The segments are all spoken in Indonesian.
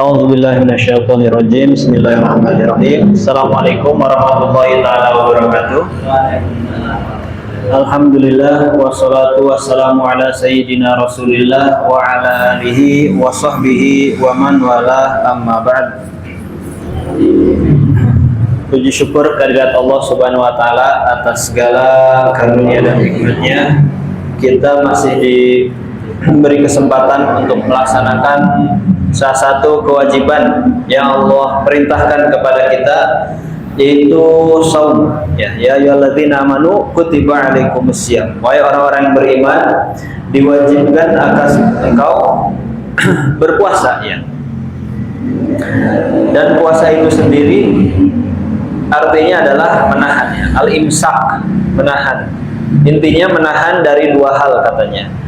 A'udzubillahi minasyaitonirrajim. Bismillahirrahmanirrahim. Assalamualaikum warahmatullahi wabarakatuh. Alhamdulillah wassalatu wassalamu ala sayyidina Rasulillah wa ala alihi wa sahbihi wa man wala, amma ba'd. Puji syukur kehadirat Allah Subhanahu wa taala atas segala karunia dan nikmatnya. Kita masih diberi kesempatan untuk melaksanakan salah satu kewajiban yang Allah perintahkan kepada kita, yaitu saum. Ya ayyuhalladzina amanu kutiba alaikumusiyam. Wahai orang-orang yang beriman, diwajibkan atas engkau berpuasa, ya. Dan puasa itu sendiri artinya adalah menahan, ya. Al-imsak, menahan. Intinya menahan dari dua hal katanya.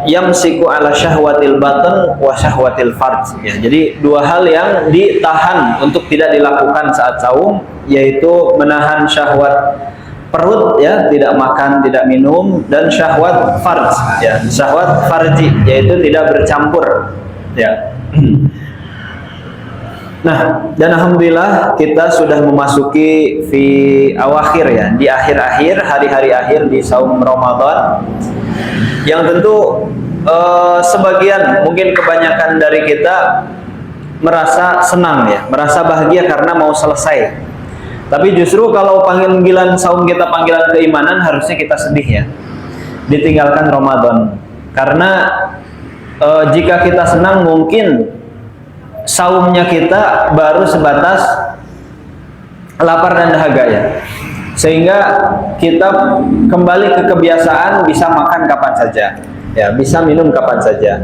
Yamsiku ala syahwatil batan wa syahwatil farj, ya. Jadi dua hal yang ditahan untuk tidak dilakukan saat saum, yaitu menahan syahwat perut, ya, tidak makan, tidak minum, dan syahwat farj, ya, syahwat farji, yaitu tidak bercampur, ya. Nah, dan alhamdulillah kita sudah memasuki awakhir, ya, di akhir-akhir, hari-hari akhir di saum Ramadan, yang tentu sebagian, mungkin kebanyakan dari kita merasa senang, ya, merasa bahagia karena mau selesai. Tapi justru kalau panggilan saum kita panggilan keimanan, harusnya kita sedih, ya, ditinggalkan Ramadan. Karena jika kita senang, mungkin saumnya kita baru sebatas lapar dan dahaga, ya. Sehingga kita kembali ke kebiasaan bisa makan kapan saja, ya, bisa minum kapan saja.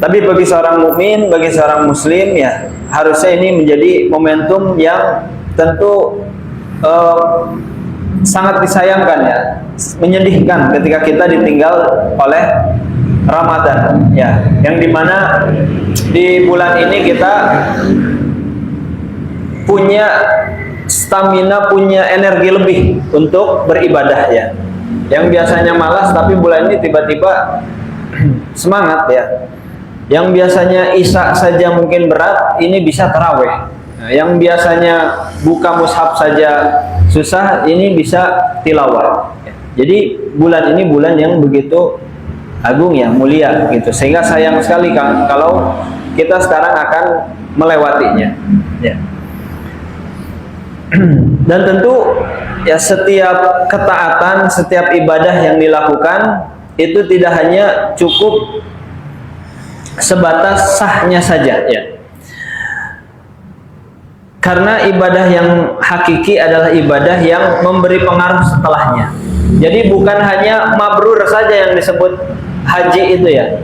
Tapi bagi seorang mukmin, bagi seorang muslim, ya, harusnya ini menjadi momentum yang tentu sangat disayangkan, ya, menyedihkan ketika kita ditinggal oleh Ramadan, ya, yang dimana di bulan ini kita punya stamina, punya energi lebih untuk beribadah, ya. Yang biasanya malas, tapi bulan ini tiba-tiba semangat, ya. Yang biasanya isya saja mungkin berat, ini bisa tarawih. Nah, yang biasanya buka mushaf saja susah, ini bisa tilawah. Jadi bulan ini bulan yang begitu agung, ya, mulia, gitu. Sehingga sayang sekali kalau kita sekarang akan melewatinya, ya. Dan tentu, ya, setiap ketaatan, setiap ibadah yang dilakukan itu tidak hanya cukup sebatas sahnya saja, ya. Karena ibadah yang hakiki adalah ibadah yang memberi pengaruh setelahnya. Jadi bukan hanya mabrur saja yang disebut haji itu, ya.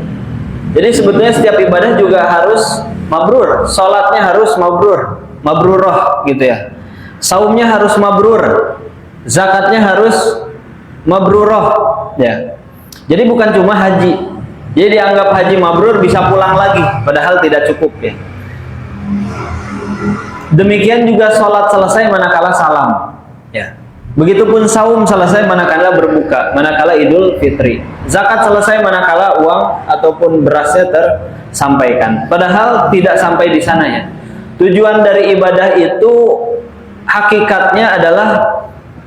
Jadi sebetulnya setiap ibadah juga harus mabrur. Salatnya harus mabrur, mabruroh, gitu, ya. Saumnya harus mabrur, zakatnya harus mabruroh, ya. Jadi bukan cuma haji. Jadi dianggap haji mabrur bisa pulang lagi, padahal tidak cukup, ya. Demikian juga sholat selesai manakala salam, ya. Begitupun saum selesai manakala berbuka, manakala Idul Fitri. Zakat selesai manakala uang ataupun berasnya tersampaikan. Padahal tidak sampai di sana, ya. Tujuan dari ibadah itu hakikatnya adalah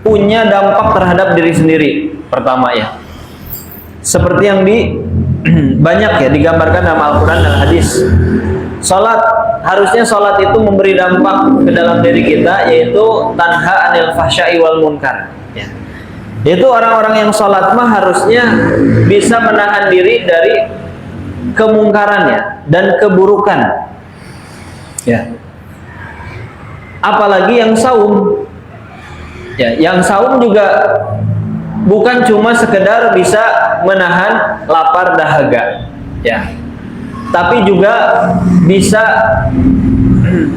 punya dampak terhadap diri sendiri pertama, ya. Seperti yang banyak, ya, digambarkan dalam Al-Quran dan hadis. Harusnya sholat itu memberi dampak ke dalam diri kita, yaitu tanha anil fahsya'i wal munkar, ya. Yaitu orang-orang yang sholat mah harusnya bisa menahan diri dari kemungkarannya dan keburukan, ya. Apalagi yang saum, ya, yang saum juga bukan cuma sekedar bisa menahan lapar dahaga, ya, tapi juga bisa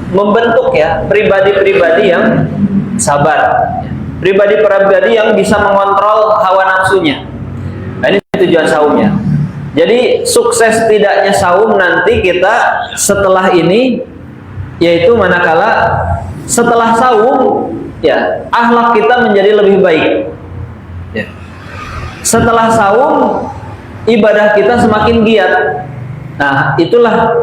membentuk, ya, pribadi-pribadi yang sabar, ya. Pribadi-pribadi yang bisa mengontrol hawa nafsunya. Nah, ini tujuan saumnya. Jadi sukses tidaknya saum nanti kita setelah ini, yaitu manakala setelah saum, ya, akhlak kita menjadi lebih baik, ya. Setelah saum, ibadah kita semakin giat. Nah, itulah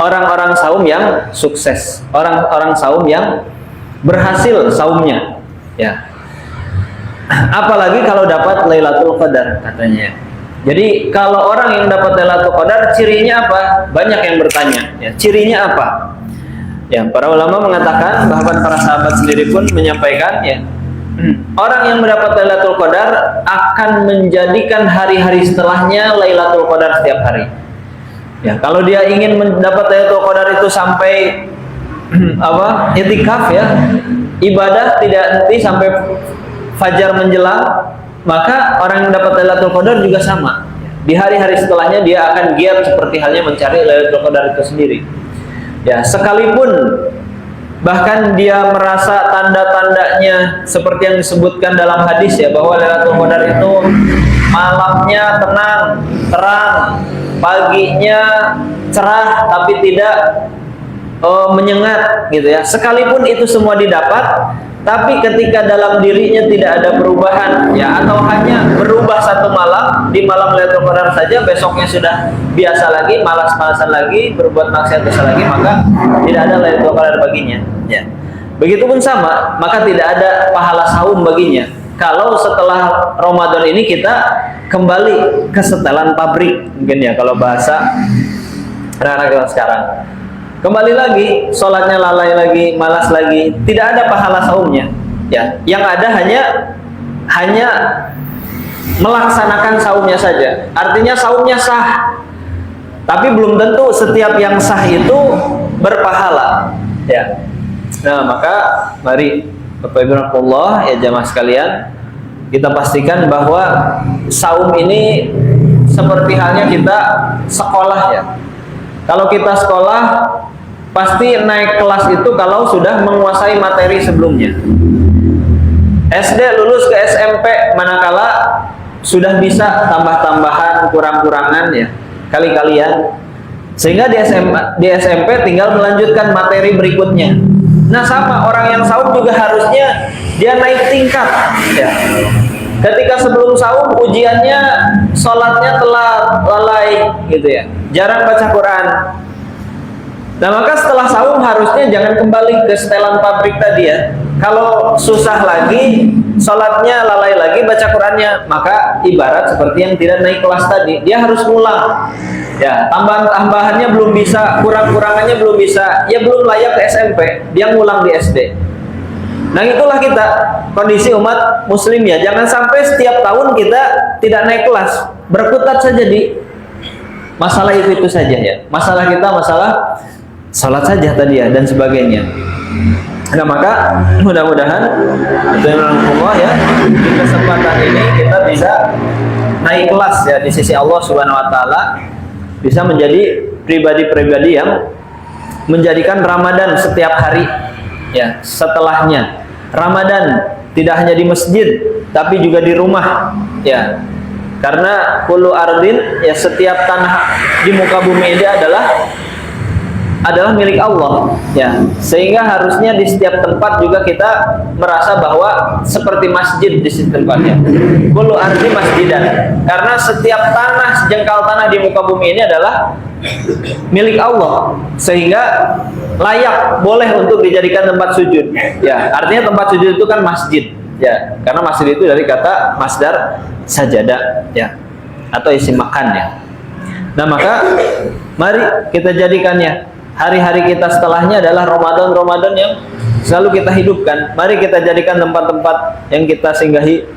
orang-orang saum yang sukses, orang-orang saum yang berhasil saumnya, ya. Apalagi kalau dapat Lailatul Qadar katanya. Jadi kalau orang yang dapat Lailatul Qadar, cirinya apa? Banyak yang bertanya, ya. Cirinya apa? Ya, para ulama mengatakan, bahkan para sahabat sendiri pun menyampaikan, ya. Orang yang mendapat Lailatul Qadar akan menjadikan hari-hari setelahnya Lailatul Qadar setiap hari. Ya, kalau dia ingin mendapat Lailatul Qadar itu sampai I'tikaf, ya, ibadah tidak henti sampai fajar menjelang, maka orang yang mendapat Lailatul Qadar juga sama. Di hari-hari setelahnya dia akan giat seperti halnya mencari Lailatul Qadar itu sendiri. Ya, sekalipun bahkan dia merasa tanda-tandanya seperti yang disebutkan dalam hadis, ya, bahwa Lailatul Qadar itu malamnya tenang, terang, paginya cerah tapi tidak menyengat, gitu ya. Sekalipun itu semua didapat, tapi ketika dalam dirinya tidak ada perubahan, ya, atau hanya berubah satu malam, di malam Lailatul Qadar saja, besoknya sudah biasa lagi, malas-malasan lagi, berbuat maksiat dosa lagi, maka tidak ada Lailatul Qadar baginya, ya. Begitupun sama, maka tidak ada pahala saum baginya. Kalau setelah Ramadan ini kita kembali ke setelan pabrik, mungkin, ya, kalau bahasa anak-anak sekarang, kembali lagi, sholatnya lalai lagi, malas lagi, tidak ada pahala saumnya, ya. Yang ada hanya melaksanakan saumnya saja. Artinya saumnya sah, tapi belum tentu setiap yang sah itu berpahala, ya. Nah, maka mari Bapak Ibu rahmatullah, ya, jamaah sekalian, kita pastikan bahwa saum ini seperti halnya kita sekolah, ya. Kalau kita sekolah, pasti naik kelas itu kalau sudah menguasai materi sebelumnya. SD lulus ke SMP manakala sudah bisa tambah-tambahan, kurang-kurangan, ya, kali-kalian, sehingga di SMP tinggal melanjutkan materi berikutnya. Nah, sama orang yang saum juga harusnya dia naik tingkat, ya. Ketika sebelum saum ujiannya sholatnya telat, lalai, gitu, ya, jarang baca Quran. Nah, maka setelah saum harusnya jangan kembali ke setelan pabrik tadi, ya. Kalau susah lagi, sholatnya lalai lagi, baca Qurannya, maka ibarat seperti yang tidak naik kelas tadi, dia harus ngulang, ya. Tambahan-tambahannya belum bisa, kurang-kurangannya belum bisa, ya, belum layak ke SMP, dia ngulang di SD. Nah, itulah kita, kondisi umat muslim, ya. Jangan sampai setiap tahun kita tidak naik kelas, berkutat saja di masalah itu saja, ya. Masalah kita masalah salat saja tadi, ya, dan sebagainya. Nah, maka mudah-mudahan Allah, ya, di kesempatan ini kita bisa naik kelas, ya, di sisi Allah Subhanahu wa taala, bisa menjadi pribadi-pribadi yang menjadikan Ramadan setiap hari, ya, setelahnya. Ramadan tidak hanya di masjid tapi juga di rumah, ya. Karena kullu ardin, ya, setiap tanah di muka bumi ini adalah milik Allah, ya. Sehingga harusnya di setiap tempat juga kita merasa bahwa seperti masjid di setiap tempatnya. Kullu ardi masjidan. Karena setiap tanah, sejengkal tanah di muka bumi ini adalah milik Allah, sehingga layak, boleh untuk dijadikan tempat sujud, ya. Artinya tempat sujud itu kan masjid, ya. Karena masjid itu dari kata masdar sajadah, ya, atau isim makan, ya. Nah, maka mari kita jadikannya hari-hari kita setelahnya adalah Ramadan yang selalu kita hidupkan. Mari kita jadikan tempat-tempat yang kita singgahi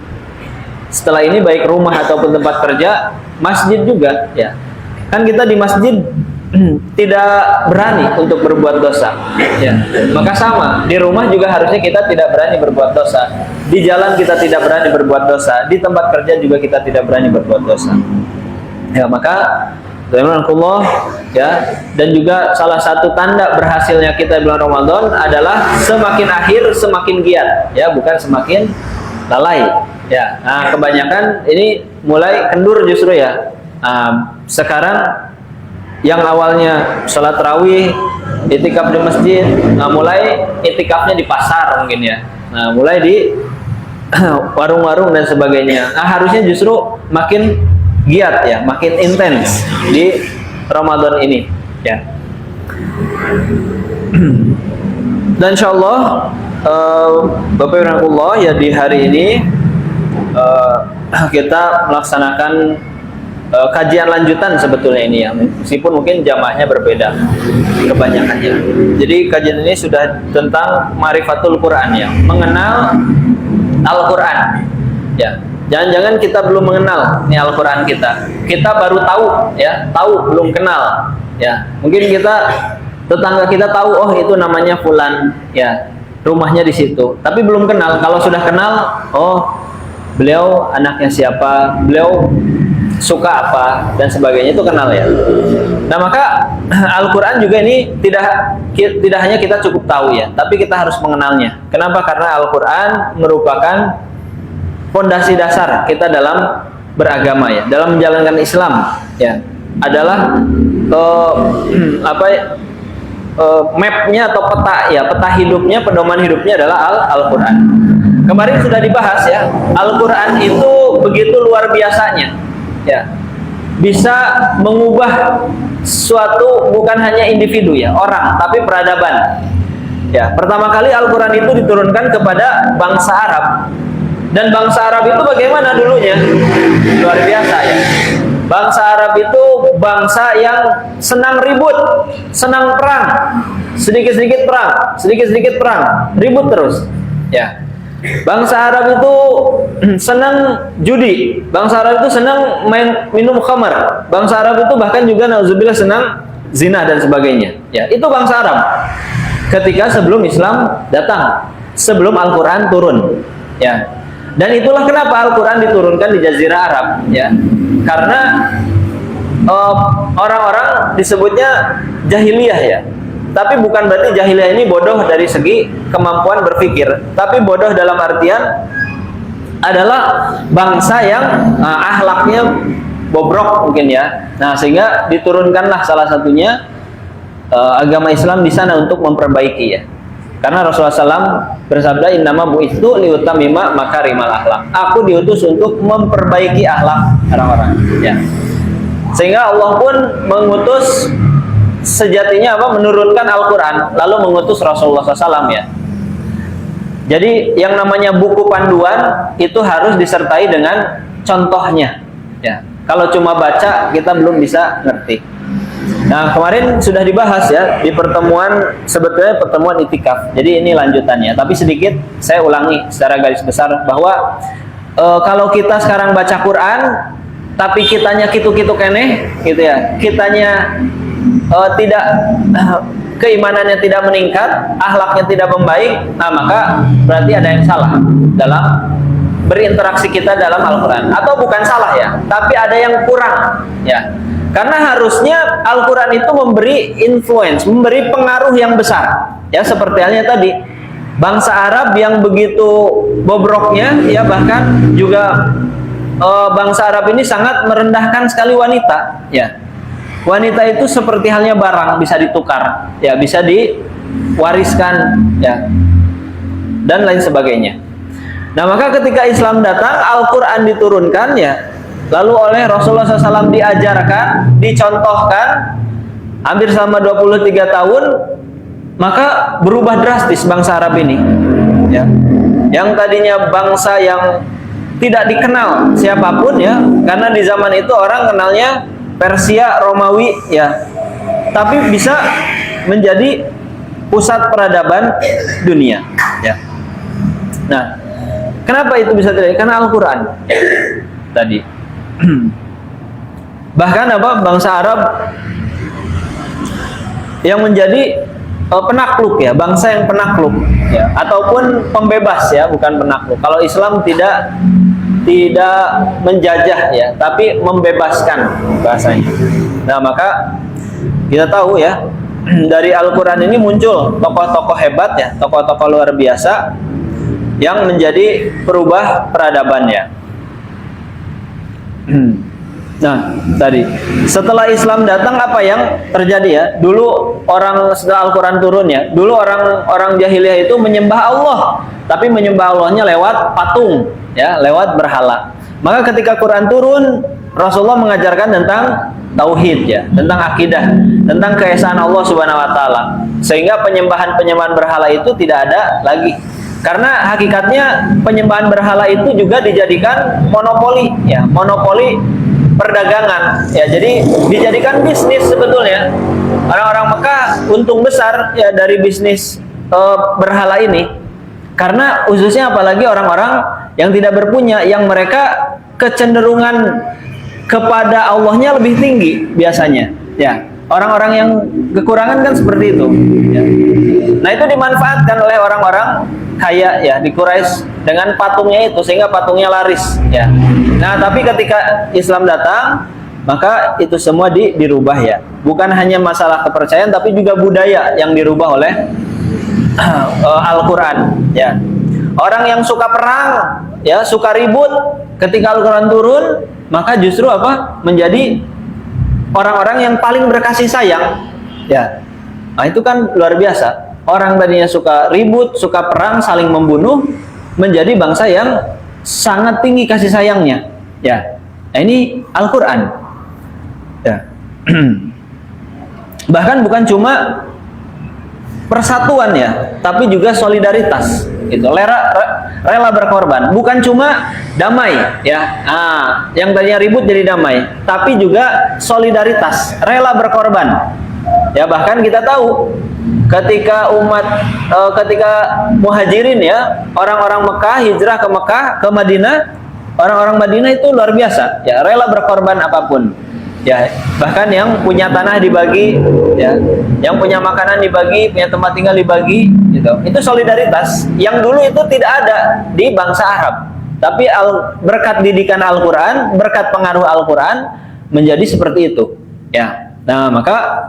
setelah ini, baik rumah ataupun tempat kerja, masjid juga, ya. Kan kita di masjid tidak berani untuk berbuat dosa, ya. Maka sama, di rumah juga harusnya kita tidak berani berbuat dosa. Di jalan kita tidak berani berbuat dosa. Di tempat kerja juga kita tidak berani berbuat dosa. Ya, maka Allah, ya, dan juga salah satu tanda berhasilnya kita bulan Ramadan adalah semakin akhir semakin giat, ya, bukan semakin lalai, ya. Nah, kebanyakan ini mulai kendur justru, ya. Sekarang yang awalnya sholat tarawih, itikaf di masjid, nah, mulai itikafnya di pasar mungkin, ya. Nah, mulai di warung-warung dan sebagainya. Nah, harusnya justru makin giat, ya, makin intens di Ramadan ini, ya. Dan insyaallah Bapak Ibu ya, di hari ini kita melaksanakan kajian lanjutan sebetulnya ini ya, meskipun mungkin jamaahnya berbeda kebanyakannya. Jadi kajian ini sudah tentang Ma'rifatul Quran ya, mengenal Al-Quran ya. Jangan-jangan kita belum mengenal nih Al-Quran kita baru tahu ya, tahu belum kenal ya. Mungkin tetangga kita tahu, oh itu namanya fulan ya, rumahnya di situ, tapi belum kenal. Kalau sudah kenal, oh beliau anaknya siapa, beliau suka apa dan sebagainya, itu kenal ya. Nah maka Al-Quran juga ini tidak hanya kita cukup tahu ya, tapi kita harus mengenalnya. Kenapa? Karena Al-Quran merupakan fondasi dasar kita dalam beragama ya, dalam menjalankan Islam ya, adalah mapnya atau peta ya, peta hidupnya, pedoman hidupnya adalah Al-Quran. Kemarin sudah dibahas ya, Al-Quran itu begitu luar biasanya ya, bisa mengubah suatu, bukan hanya individu ya, orang, tapi peradaban ya. Pertama kali Al-Quran itu diturunkan kepada bangsa Arab, dan bangsa Arab itu bagaimana dulunya? Luar biasa ya. Bangsa Arab itu bangsa yang senang ribut, senang perang, sedikit-sedikit perang, sedikit-sedikit perang, ribut terus ya. Bangsa Arab itu senang judi, bangsa Arab itu senang minum khamar, bangsa Arab itu bahkan juga nauzubillah senang zina dan sebagainya ya. Itu bangsa Arab ketika sebelum Islam datang, sebelum Al-Quran turun ya. Dan itulah kenapa Al-Quran diturunkan di Jazirah Arab ya, karena orang-orang disebutnya jahiliyah ya, tapi bukan berarti jahiliyah ini bodoh dari segi kemampuan berpikir, tapi bodoh dalam artian adalah bangsa yang akhlaknya bobrok mungkin ya. Nah sehingga diturunkanlah salah satunya agama Islam di sana untuk memperbaiki ya. Karena Rasulullah SAW bersabda, innama bu'itsu liutammima makarimal akhlak. Aku diutus untuk memperbaiki akhlak orang-orang ya. Sehingga Allah pun mengutus, sejatinya apa, menurunkan Al-Quran, lalu mengutus Rasulullah SAW ya. Jadi yang namanya buku panduan itu harus disertai dengan contohnya ya. Kalau cuma baca kita belum bisa ngerti. Nah kemarin sudah dibahas ya di pertemuan, sebetulnya pertemuan itikaf. Jadi ini lanjutannya, tapi sedikit saya ulangi secara garis besar bahwa kalau kita sekarang baca Quran tapi kitanya kitu-kitu keneh gitu ya, kitanya tidak keimanannya tidak meningkat, akhlaknya tidak membaik, nah maka berarti ada yang salah dalam berinteraksi kita dalam Al-Quran. Atau bukan salah ya, tapi ada yang kurang ya. Karena harusnya Al-Quran itu memberi influence, memberi pengaruh yang besar ya, seperti halnya tadi bangsa Arab yang begitu bobroknya ya, bahkan juga bangsa Arab ini sangat merendahkan sekali wanita ya. Wanita itu seperti halnya barang, bisa ditukar ya, bisa diwariskan ya, dan lain sebagainya. Nah maka ketika Islam datang, Al-Quran diturunkan ya, lalu oleh Rasulullah SAW diajarkan, dicontohkan hampir selama 23 tahun, maka berubah drastis bangsa Arab ini ya. Yang tadinya bangsa yang tidak dikenal siapapun ya, karena di zaman itu orang kenalnya Persia, Romawi ya, tapi bisa menjadi pusat peradaban dunia ya. Nah kenapa itu bisa terjadi? Karena Al-Quran tadi. Bahkan apa, bangsa Arab yang menjadi penakluk ya, bangsa yang penakluk ya, ataupun pembebas ya, bukan penakluk. Kalau Islam tidak menjajah ya, tapi membebaskan bahasanya. Nah maka kita tahu ya, dari Al-Quran ini muncul tokoh-tokoh hebat ya, tokoh-tokoh luar biasa yang menjadi perubah peradabannya. Nah, tadi setelah Islam datang apa yang terjadi ya? Dulu orang setelah Al-Quran turun ya, dulu orang jahiliyah itu menyembah Allah, tapi menyembah Allahnya lewat patung ya, lewat berhala. Maka ketika Quran turun, Rasulullah mengajarkan tentang tauhid ya, tentang akidah, tentang keesaan Allah Subhanahu wa taala. Sehingga penyembahan-penyembahan berhala itu tidak ada lagi. Karena hakikatnya penyembahan berhala itu juga dijadikan monopoli ya, monopoli perdagangan ya. Jadi dijadikan bisnis sebetulnya. Orang-orang Mekah untung besar ya dari bisnis berhala ini. Karena khususnya apalagi orang-orang yang tidak berpunya, yang mereka kecenderungan kepada Allahnya lebih tinggi biasanya ya. Orang-orang yang kekurangan kan seperti itu ya. Nah itu dimanfaatkan oleh orang-orang kaya ya di Quraisy dengan patungnya itu, sehingga patungnya laris ya. Nah tapi ketika Islam datang, maka itu semua dirubah ya. Bukan hanya masalah kepercayaan, tapi juga budaya yang dirubah oleh Al-Quran ya. Orang yang suka perang ya, suka ribut, ketika Al-Quran turun, maka justru apa? Menjadi orang-orang yang paling berkasih sayang ya. Nah itu kan luar biasa. Orang tadinya suka ribut, suka perang, saling membunuh, menjadi bangsa yang sangat tinggi kasih sayangnya ya. Nah ini Al-Quran ya. Bahkan bukan cuma persatuan ya, tapi juga solidaritas gitu. Rela berkorban, bukan cuma damai ya. Nah, yang tadinya ribut jadi damai, tapi juga solidaritas, rela berkorban ya. Bahkan kita tahu ketika ketika muhajirin ya, orang-orang Mekah hijrah ke Mekah, ke Madinah, orang-orang Madinah itu luar biasa ya, rela berkorban apapun ya. Bahkan yang punya tanah dibagi ya, yang punya makanan dibagi, punya tempat tinggal dibagi gitu. Itu solidaritas yang dulu itu tidak ada di bangsa Arab, tapi berkat didikan Al-Quran, berkat pengaruh Al-Quran menjadi seperti itu ya. Nah maka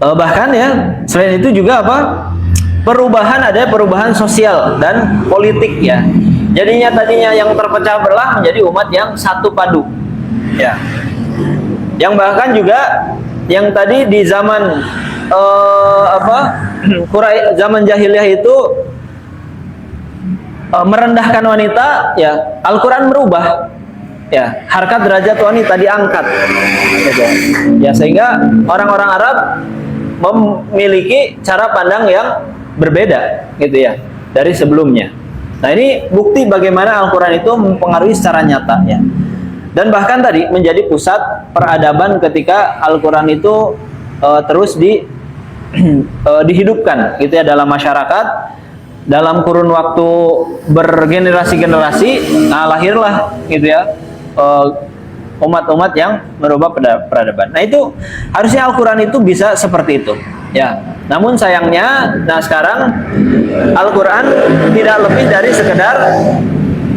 bahkan ya selain itu juga apa, ada perubahan sosial dan politik ya. Tadinya yang terpecah belah menjadi umat yang satu padu ya. Yang bahkan juga yang tadi di zaman zaman jahiliyah itu merendahkan wanita ya, Al-Quran merubah ya, harkat derajat wanita diangkat gitu. Ya sehingga orang-orang Arab memiliki cara pandang yang berbeda gitu ya dari sebelumnya. Nah ini bukti bagaimana Al-Quran itu mempengaruhi secara nyata ya. Dan bahkan tadi menjadi pusat peradaban ketika Al-Quran itu terus dihidupkan gitu ya dalam masyarakat, dalam kurun waktu bergenerasi-generasi. Nah lahirlah gitu ya umat-umat yang merubah peradaban. Nah itu harusnya Al-Quran itu bisa seperti itu ya. Namun sayangnya, nah sekarang Al-Quran tidak lebih dari sekedar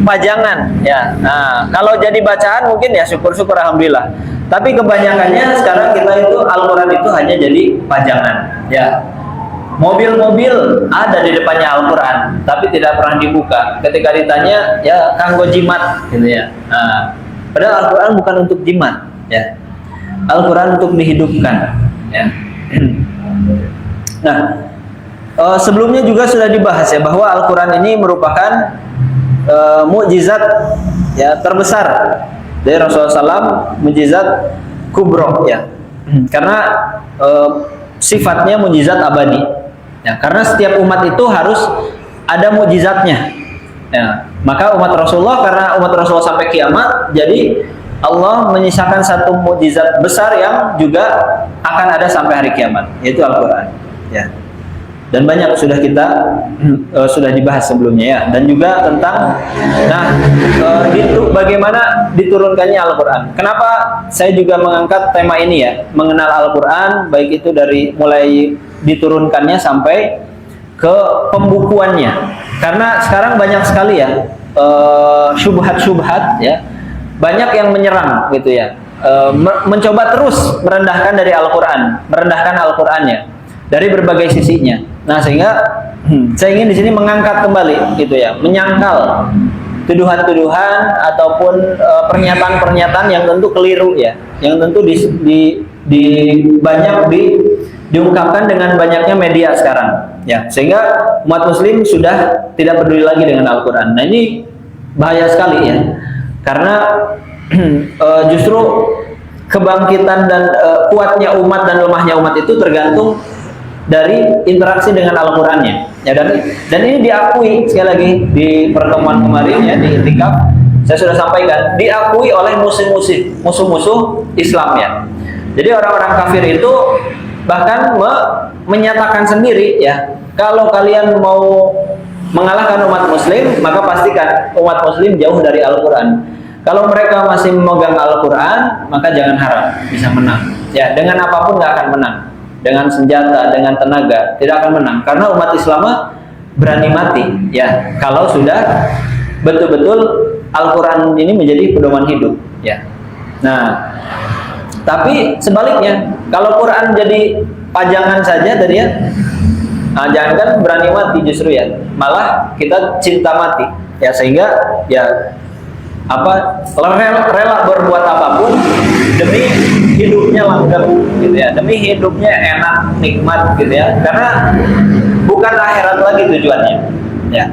pajangan ya. Nah, kalau jadi bacaan mungkin ya syukur-syukur alhamdulillah. Tapi kebanyakannya sekarang kita itu Al-Quran itu hanya jadi pajangan ya. Mobil-mobil ada di depannya Al-Quran, tapi tidak pernah dibuka. Ketika ditanya ya kanggo jimat gitu ya. Nah, padahal Al-Quran bukan untuk jimat ya. Al-Quran untuk dihidupkan ya. Nah, sebelumnya juga sudah dibahas ya bahwa Al-Quran ini merupakan mukjizat ya terbesar dari Rasulullah SAW, mukjizat kubro ya, karena sifatnya mukjizat abadi ya, karena setiap umat itu harus ada mukjizatnya ya. Maka umat Rasulullah, karena umat Rasulullah sampai kiamat, jadi Allah menyisakan satu mukjizat besar yang juga akan ada sampai hari kiamat, yaitu Al-Quran ya. Dan banyak sudah sudah dibahas sebelumnya ya. Dan juga tentang bagaimana diturunkannya Al-Quran. Kenapa saya juga mengangkat tema ini ya, mengenal Al-Quran, baik itu dari mulai diturunkannya sampai ke pembukuannya. Karena sekarang banyak sekali ya syubhat-syubhat ya, banyak yang menyerang gitu ya, mencoba terus merendahkan dari Al-Quran, merendahkan Al-Qurannya dari berbagai sisinya. Nah sehingga saya ingin di sini mengangkat kembali gitu ya, menyangkal tuduhan-tuduhan ataupun pernyataan-pernyataan yang tentu keliru ya, yang tentu diungkapkan dengan banyaknya media sekarang ya, sehingga umat muslim sudah tidak peduli lagi dengan Al-Quran. Nah ini bahaya sekali ya, karena justru kebangkitan dan kuatnya umat dan lemahnya umat itu tergantung dari interaksi dengan Al-Qur'annya. Ya, dan ini diakui sekali lagi di pertemuan kemarin ya di Itikaf saya sudah sampaikan, diakui oleh musuh-musuh Islam ya. Jadi orang-orang kafir itu bahkan menyatakan sendiri ya, kalau kalian mau mengalahkan umat muslim, maka pastikan umat muslim jauh dari Al-Qur'an. Kalau mereka masih memegang Al-Qur'an, maka jangan harap bisa menang. Ya, dengan apapun nggak akan menang. Dengan senjata, dengan tenaga, tidak akan menang. Karena umat Islam berani mati ya, kalau sudah betul-betul Al-Quran ini menjadi pedoman hidup ya. Nah, tapi sebaliknya, kalau Quran jadi pajangan saja tadi ya, nah, jangan berani mati justru ya, malah kita cinta mati ya, sehingga ya rela berbuat apapun demi hidupnya langgeng gitu ya, demi hidupnya enak nikmat gitu ya, karena bukan akhirat lagi tujuannya ya.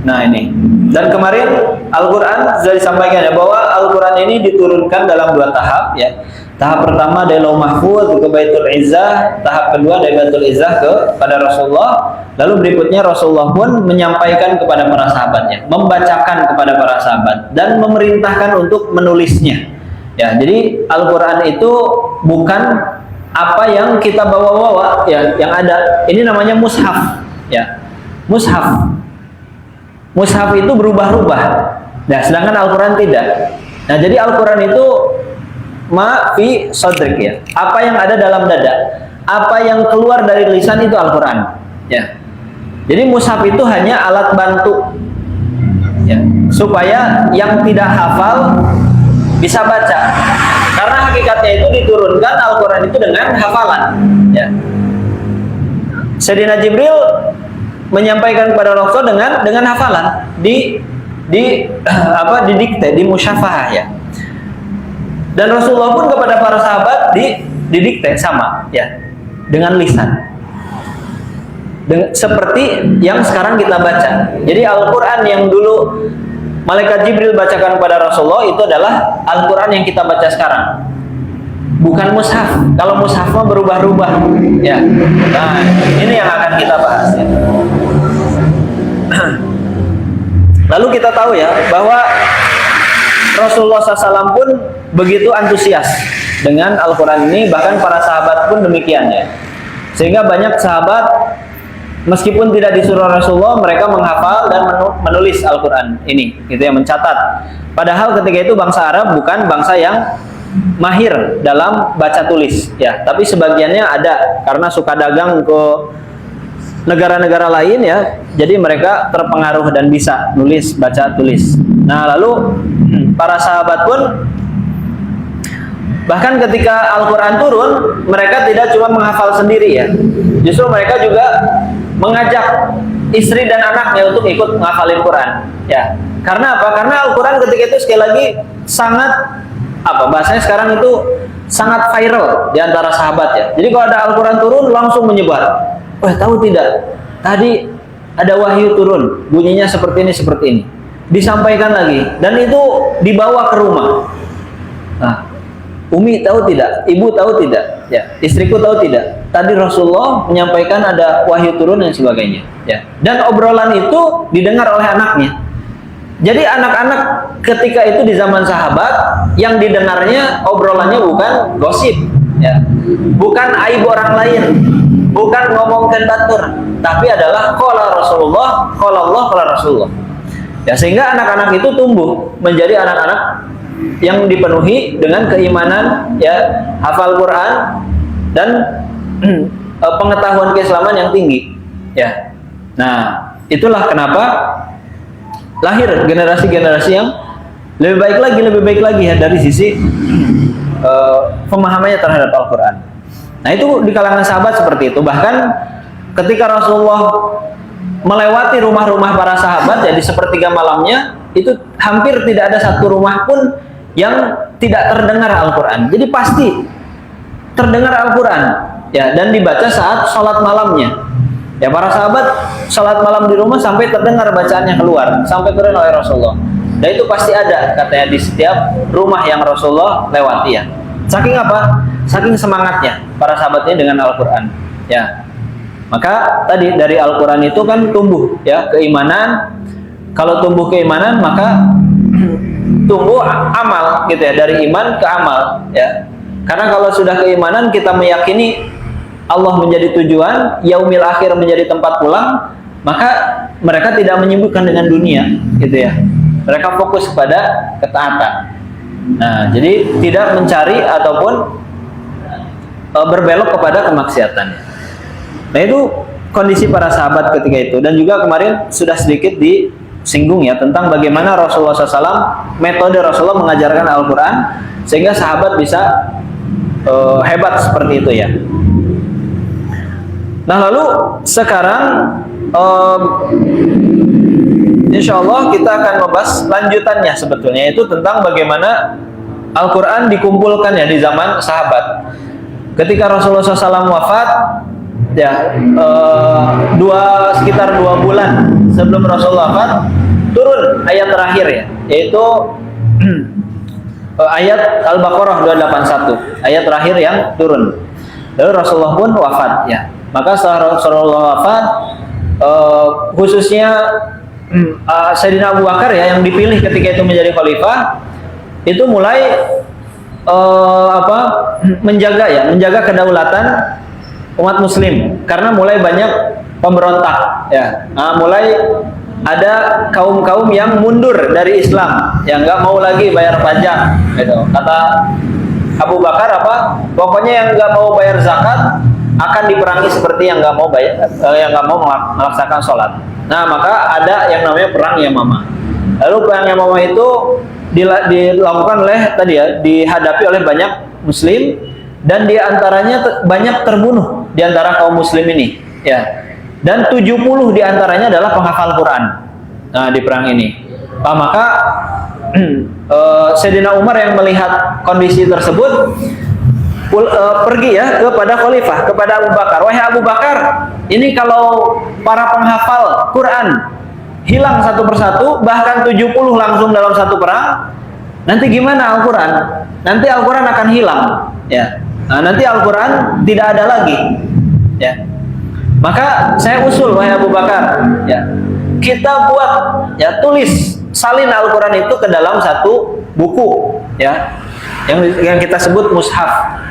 Nah ini, dan kemarin Al-Quran sudah disampaikan ya, bahwa Al-Quran ini diturunkan dalam 2 tahap ya. Tahap pertama dari Lauh Mahfuz ke Baitul Izzah, tahap kedua dari Baitul Izzah kepada Rasulullah. Lalu berikutnya Rasulullah pun menyampaikan kepada para sahabatnya, membacakan kepada para sahabat, dan memerintahkan untuk menulisnya ya. Jadi Al-Quran itu bukan apa yang kita bawa-bawa ya, yang ada ini namanya mushaf ya. Mushaf itu berubah-ubah. Nah, sedangkan Al-Quran tidak. Nah, jadi Al-Quran itu ma fi sadrik ya. Apa yang ada dalam dada, apa yang keluar dari lisan itu Al-Quran. Ya. Jadi mushaf itu hanya alat bantu. Ya, supaya yang tidak hafal bisa baca. Karena hakikatnya itu diturunkan Al-Quran itu dengan hafalan. Ya. Sayyidina Jibril menyampaikan kepada Rasul dengan hafalan didikte, di musyafahah ya. Dan Rasulullah pun kepada para sahabat didikte sama ya, dengan lisan. Seperti yang sekarang kita baca. Jadi Al-Qur'an yang dulu malaikat Jibril bacakan kepada Rasulullah itu adalah Al-Qur'an yang kita baca sekarang. Bukan mushaf. Kalau mushaf mah berubah-ubah ya. Nah, ini yang akan kita bahas ya. Lalu kita tahu ya bahwa Rasulullah SAW pun begitu antusias dengan Al-Quran ini, bahkan para sahabat pun demikian ya. Sehingga banyak sahabat meskipun tidak disuruh Rasulullah, mereka menghafal dan menulis Al-Quran ini, gitu ya, mencatat. Padahal ketika itu bangsa Arab bukan bangsa yang mahir dalam baca tulis ya, tapi sebagiannya ada karena suka dagang ke negara-negara lain ya, jadi mereka terpengaruh dan bisa nulis baca tulis. Nah, lalu para sahabat pun bahkan ketika Al-Quran turun, mereka tidak cuma menghafal sendiri ya, justru mereka juga mengajak istri dan anaknya untuk ikut menghafalin Quran ya. Karena apa? Karena Al-Quran ketika itu sekali lagi sangat bahasanya sekarang itu sangat viral di antara sahabat ya. Jadi kalau ada Al-Quran turun langsung menyebar. Wah, tahu tidak? Tadi ada wahyu turun, bunyinya seperti ini. Disampaikan lagi, dan itu dibawa ke rumah. Nah, Umi tahu tidak? Ibu tahu tidak? Ya, istriku tahu tidak? Tadi Rasulullah menyampaikan ada wahyu turun dan sebagainya. Ya, dan obrolan itu didengar oleh anaknya. Jadi anak-anak ketika itu di zaman sahabat yang didengarnya obrolannya bukan gosip, ya, bukan aib orang lain, bukan ngomongkan batur, tapi adalah qala Rasulullah, qala Allah, qala Rasulullah. Ya, sehingga anak-anak itu tumbuh menjadi anak-anak yang dipenuhi dengan keimanan, ya, hafal Quran dan pengetahuan keislaman yang tinggi. Ya, nah itulah kenapa lahir generasi-generasi yang lebih baik lagi ya dari sisi pemahamannya terhadap Al-Quran. Nah, itu di kalangan sahabat seperti itu. Bahkan ketika Rasulullah melewati rumah-rumah para sahabat ya di sepertiga malamnya, itu hampir tidak ada satu rumah pun yang tidak terdengar Al-Quran. Jadi pasti terdengar Al-Quran ya, dan dibaca saat sholat malamnya. Ya, para sahabat sholat malam di rumah sampai terdengar bacaannya keluar, sampai turun oleh Rasulullah. Dan itu pasti ada katanya di setiap rumah yang Rasulullah lewati ya. Saking apa? Saking semangatnya para sahabatnya dengan Al-Qur'an. Ya. Maka tadi dari Al-Qur'an itu kan tumbuh ya keimanan. Kalau tumbuh keimanan maka tumbuh amal gitu ya, dari iman ke amal ya. Karena kalau sudah keimanan kita meyakini Allah menjadi tujuan, yaumil akhir menjadi tempat pulang, maka mereka tidak menyibukkan dengan dunia gitu ya. Mereka fokus kepada ketaatan. Nah, jadi tidak mencari ataupun berbelok kepada kemaksiatan. Nah, itu kondisi para sahabat ketika itu. Dan juga kemarin sudah sedikit disinggung ya tentang bagaimana Rasulullah SAW, metode Rasulullah mengajarkan Al-Quran sehingga sahabat bisa hebat seperti itu ya. Nah, lalu sekarang insya Allah kita akan membahas lanjutannya sebetulnya, itu tentang bagaimana Al-Quran dikumpulkan ya di zaman sahabat. Ketika Rasulullah SAW wafat ya, sekitar 2 bulan sebelum Rasulullah wafat turun ayat terakhir ya, yaitu ayat Al-Baqarah 281, ayat terakhir yang turun. Lalu Rasulullah pun wafat ya. Maka setelah Rasulullah wafat, khususnya Sayyidina Abu Bakar ya yang dipilih ketika itu menjadi khalifah, itu mulai menjaga kedaulatan umat muslim, karena mulai banyak pemberontak ya. Mulai ada kaum-kaum yang mundur dari Islam, yang nggak mau lagi bayar pajak gitu. Kata Abu Bakar pokoknya yang nggak mau bayar zakat akan diperangi seperti yang nggak mau melaksanakan sholat. Nah, maka ada yang namanya perang Yamamah. Lalu perang Yamamah itu dilakukan oleh dihadapi oleh banyak muslim, dan diantaranya banyak terbunuh di antara kaum muslim ini ya. Dan 70 diantaranya adalah penghafal Quran. Nah, di perang ini maka Sayyidina Umar yang melihat kondisi tersebut pergi ya kepada khalifah, kepada Abu Bakar. Wahai Abu Bakar, ini kalau para penghafal Quran hilang satu persatu, bahkan 70 langsung dalam satu perang, nanti gimana Al-Quran? Nanti Al-Quran akan hilang ya. Nah, nanti Al-Quran tidak ada lagi ya. Maka saya usul, wahai Abu Bakar ya, kita buat ya, tulis salin Al-Quran itu ke dalam satu buku ya, yang kita sebut mushaf.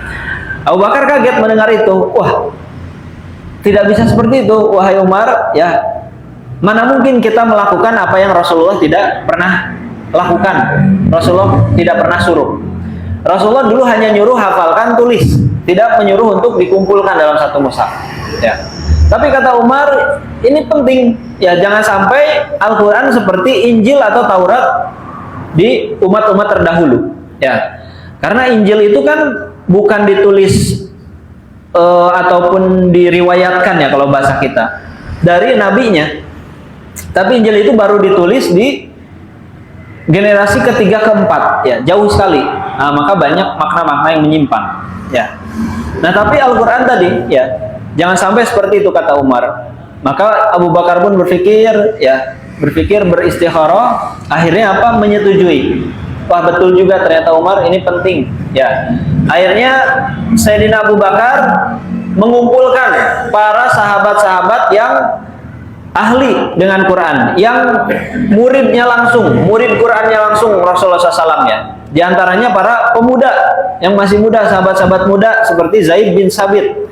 Abu Bakar kaget mendengar itu. Wah, tidak bisa seperti itu, wahai Umar ya. Mana mungkin kita melakukan apa yang Rasulullah tidak pernah lakukan, Rasulullah tidak pernah suruh. Rasulullah dulu hanya nyuruh hafalkan, tulis, tidak menyuruh untuk dikumpulkan dalam satu mushaf ya. Tapi kata Umar, ini penting ya, jangan sampai Al-Quran seperti Injil atau Taurat di umat-umat terdahulu ya. Karena Injil itu kan bukan ditulis ataupun diriwayatkan ya kalau bahasa kita dari nabinya, tapi Injil itu baru ditulis di generasi ketiga keempat ya, jauh sekali. Nah, maka banyak makna-makna yang menyimpang ya. Nah, tapi Al-Quran tadi ya, jangan sampai seperti itu kata Umar. Maka Abu Bakar pun berpikir beristikharah, akhirnya menyetujui. Wah, betul juga ternyata Umar, ini penting ya. Akhirnya Sayyidina Abu Bakar mengumpulkan para sahabat-sahabat yang ahli dengan Quran, yang murid Qurannya langsung Rasulullah SAW ya. Di antaranya para pemuda yang masih muda, sahabat-sahabat muda seperti Zaid bin Sabit.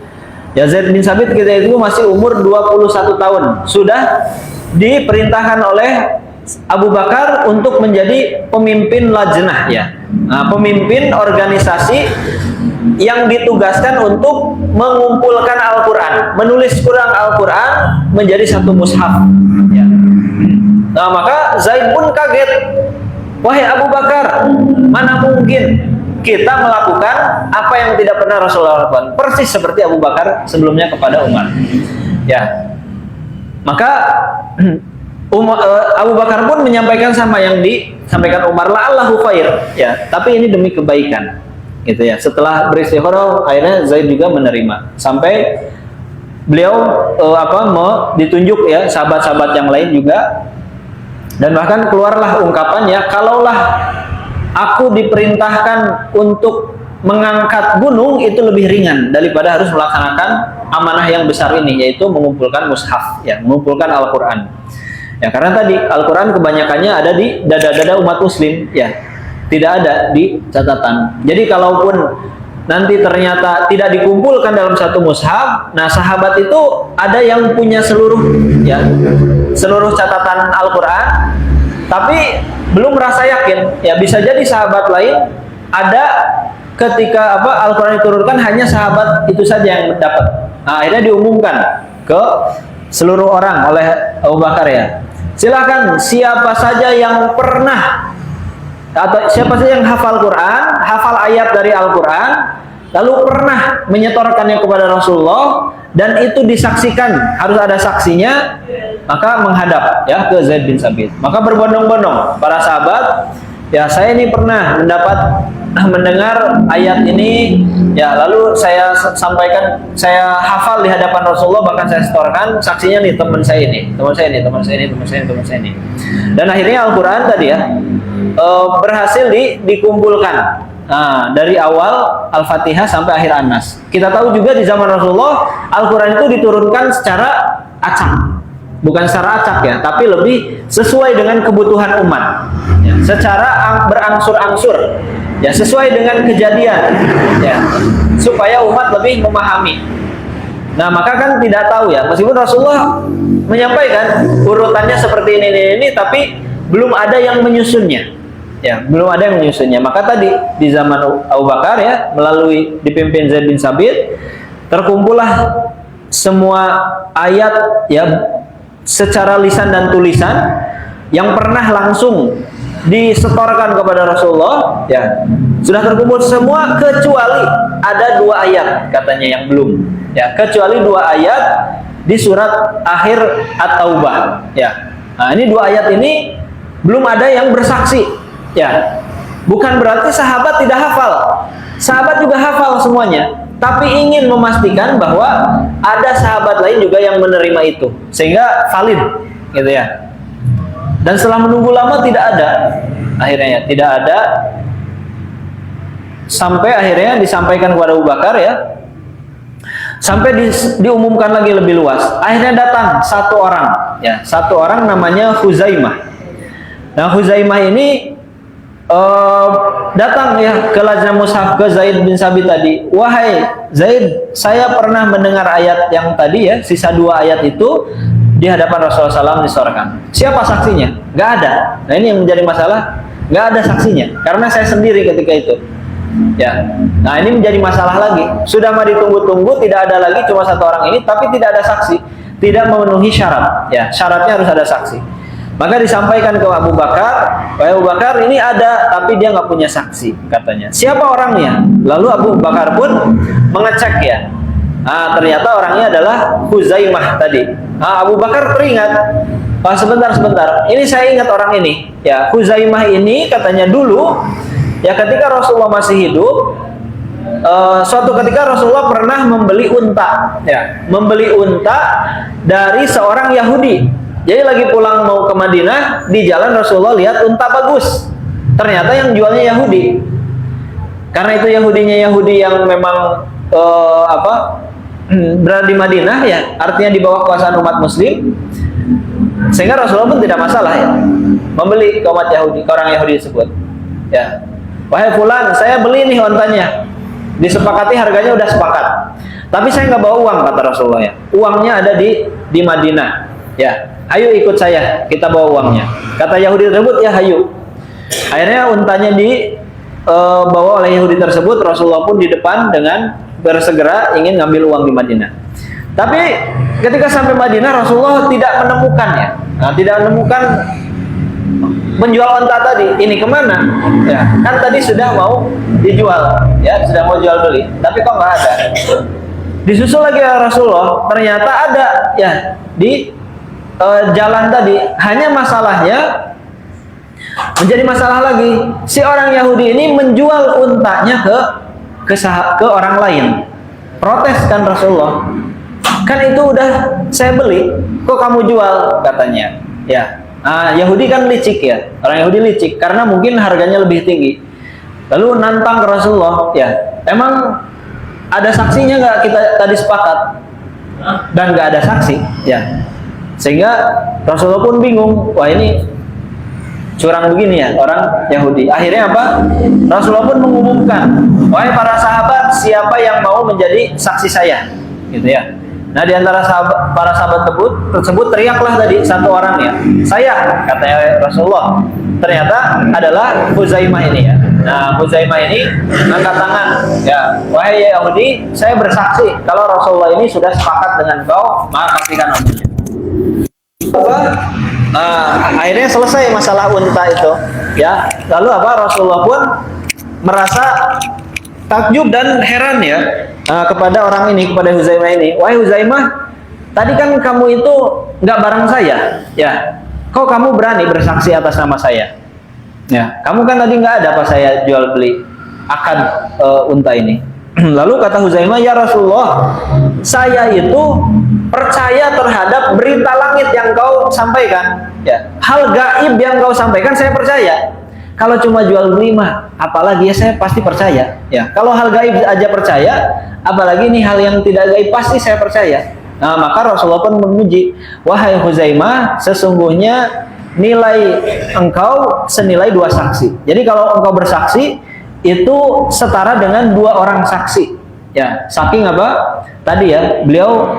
Ya, Zaid bin Sabit kita itu masih umur 21 tahun. Sudah diperintahkan oleh Abu Bakar untuk menjadi pemimpin lajnah ya. Nah, pemimpin organisasi yang ditugaskan untuk mengumpulkan Al-Quran, menulis Quran Al-Quran menjadi satu mushaf ya. Nah, maka Zaid pun kaget. Wahai Abu Bakar, mana mungkin kita melakukan apa yang tidak pernah Rasulullah lakukan, persis seperti Abu Bakar sebelumnya kepada Umar ya. Maka Abu Bakar pun menyampaikan sama yang disampaikan Umar, la'allahu khair ya, tapi ini demi kebaikan gitu ya. Setelah beristikharah akhirnya Zaid juga menerima, sampai beliau ditunjuk ya sahabat-sahabat yang lain juga. Dan bahkan keluarlah ungkapan ya, kalaulah aku diperintahkan untuk mengangkat gunung itu lebih ringan daripada harus melaksanakan amanah yang besar ini, yaitu mengumpulkan mushaf, ya, mengumpulkan Al-Quran. Ya, karena tadi Al-Quran kebanyakannya ada di dada-dada umat muslim, ya, tidak ada di catatan. Jadi kalaupun nanti ternyata tidak dikumpulkan dalam satu mushaf, nah sahabat itu ada yang punya seluruh, ya, seluruh catatan Al-Quran, tapi belum merasa yakin. Ya, bisa jadi sahabat lain ada ketika Al-Quran diturunkan hanya sahabat itu saja yang dapat. Nah, akhirnya diumumkan ke seluruh orang oleh Abu Bakar, ya. Silakan siapa saja yang pernah atau siapa saja yang hafal Quran, hafal ayat dari Al-Quran, lalu pernah menyetorkannya kepada Rasulullah dan itu disaksikan, harus ada saksinya, maka menghadap, ya, ke Zaid bin Sabit. Maka berbondong-bondong para sahabat, ya, saya ini pernah mendengar ayat ini, ya, lalu saya sampaikan, saya hafal di hadapan Rasulullah, bahkan saya setorkan, saksinya nih teman saya ini, teman saya ini, teman saya ini, teman saya ini, teman saya ini. Dan akhirnya Al-Quran tadi, ya, berhasil dikumpulkan. Nah, dari awal Al-Fatihah sampai akhir An-Nas. Kita tahu juga di zaman Rasulullah Al-Quran itu diturunkan secara acak, bukan secara acak, ya, tapi lebih sesuai dengan kebutuhan umat, ya, secara berangsur-angsur, ya, sesuai dengan kejadian, ya, supaya umat lebih memahami. Nah, maka kan tidak tahu, ya, meskipun Rasulullah menyampaikan urutannya seperti ini, tapi belum ada yang menyusunnya. Ya, belum ada yang menyusunnya. Maka tadi di zaman Abu Bakar, ya, melalui dipimpin Zaid bin Sabit, terkumpullah semua ayat, ya, secara lisan dan tulisan yang pernah langsung disetorkan kepada Rasulullah, ya, sudah terkumpul semua kecuali ada 2 ayat katanya yang belum, ya, kecuali 2 ayat di surat akhir At-Taubah, ya. Nah, ini 2 ayat ini belum ada yang bersaksi. Ya, bukan berarti sahabat tidak hafal. Sahabat juga hafal semuanya, tapi ingin memastikan bahwa ada sahabat lain juga yang menerima itu, sehingga valid, gitu, ya. Dan setelah menunggu lama tidak ada, akhirnya, ya, tidak ada, sampai akhirnya disampaikan kepada Abu Bakar, ya, sampai diumumkan lagi lebih luas. Akhirnya datang satu orang, ya, satu orang namanya Huzaimah. Nah, Huzaimah ini datang, ya, ke lajnah mushaf, ke Zaid bin Sabit tadi. Wahai Zaid, saya pernah mendengar ayat yang tadi, ya, sisa 2 ayat itu di hadapan Rasulullah SAW disetorkan. Siapa saksinya? Gak ada. Nah, ini yang menjadi masalah, gak ada saksinya, karena saya sendiri ketika itu, ya. Nah, ini menjadi masalah lagi. Sudah mah ditunggu-tunggu, tidak ada lagi, cuma 1 orang ini, tapi tidak ada saksi, tidak memenuhi syarat, ya, syaratnya harus ada saksi. Maka disampaikan ke Abu Bakar, Abu Bakar ini ada, tapi dia nggak punya saksi, katanya. Siapa orangnya? Lalu Abu Bakar pun mengecek, ya. Nah, ternyata orangnya adalah Huzaimah tadi. Nah, Abu Bakar teringat, sebentar, ini saya ingat orang ini, ya. Huzaimah ini katanya dulu, ya, ketika Rasulullah masih hidup, suatu ketika Rasulullah pernah membeli unta, ya, membeli unta dari seorang Yahudi. Jadi lagi pulang mau ke Madinah, di jalan Rasulullah lihat unta bagus. Ternyata yang jualnya Yahudi. Karena itu Yahudinya Yahudi yang memang berada di Madinah, ya, artinya di bawah kekuasaan umat Muslim. Sehingga Rasulullah pun tidak masalah, ya, membeli ke umat Yahudi, ke orang Yahudi tersebut. Ya, wahai fulan, saya beli nih untanya. Disepakati harganya udah sepakat. Tapi saya nggak bawa uang, kata Rasulullah, ya. Uangnya ada di Madinah. Ya, ayo ikut saya, kita bawa uangnya. Kata Yahudi tersebut, ya, ayo. Akhirnya untanya dibawa oleh Yahudi tersebut. Rasulullah pun di depan dengan bersegera ingin ngambil uang di Madinah. Tapi ketika sampai Madinah, Rasulullah tidak menemukannya. Nah, tidak menemukan penjual unta tadi. Ini kemana? Ya, kan tadi sudah mau dijual, ya, sudah mau jual beli, tapi kok nggak ada. Disusul lagi ya Rasulullah, ternyata ada, ya, di jalan tadi. Hanya masalahnya menjadi masalah lagi. Si orang Yahudi ini menjual untanya ke orang lain. Protes kan Rasulullah. Kan itu udah saya beli, kok kamu jual, katanya. Ya. Nah, Yahudi kan licik, ya. Orang Yahudi licik karena mungkin harganya lebih tinggi. Lalu nantang ke Rasulullah, ya. emang ada saksinya nggak? Kita tadi sepakat dan nggak ada saksi, ya. Sehingga Rasulullah pun bingung, wah ini curang begini ya orang Yahudi. Akhirnya apa? Rasulullah pun mengumumkan, wahai para sahabat, siapa yang mau menjadi saksi saya, gitu ya. Nah, di antara para sahabat tersebut teriaklah tadi satu orang ya, saya, katanya Rasulullah. Ternyata adalah Huzaimah ini ya. Nah, Huzaimah ini angkat tangan, ya, wahai Yahudi, saya bersaksi kalau Rasulullah ini sudah sepakat dengan kau, maka kasihkan unta. Akhirnya selesai masalah unta itu, ya. Lalu apa? Rasulullah pun merasa takjub dan heran ya kepada orang ini, kepada Huzaimah ini. Wahai Huzaimah, tadi kan kamu itu nggak bareng saya, ya. Kok kamu berani bersaksi atas nama saya? Ya, kamu kan tadi nggak ada pas saya jual beli akad unta ini. Lalu kata Huzaimah, ya Rasulullah, saya itu percaya terhadap berita langit yang kau sampaikan, ya. Hal gaib yang kau sampaikan saya percaya. Kalau cuma jual beli mah, apalagi ya saya pasti percaya, ya. Kalau hal gaib aja percaya, apalagi ini hal yang tidak gaib pasti saya percaya. Nah, maka Rasulullah pun memuji, wahai Huzaimah, sesungguhnya nilai engkau senilai 2 saksi. Jadi kalau engkau bersaksi itu setara dengan 2 orang saksi, ya. Saking apa? Tadi ya, beliau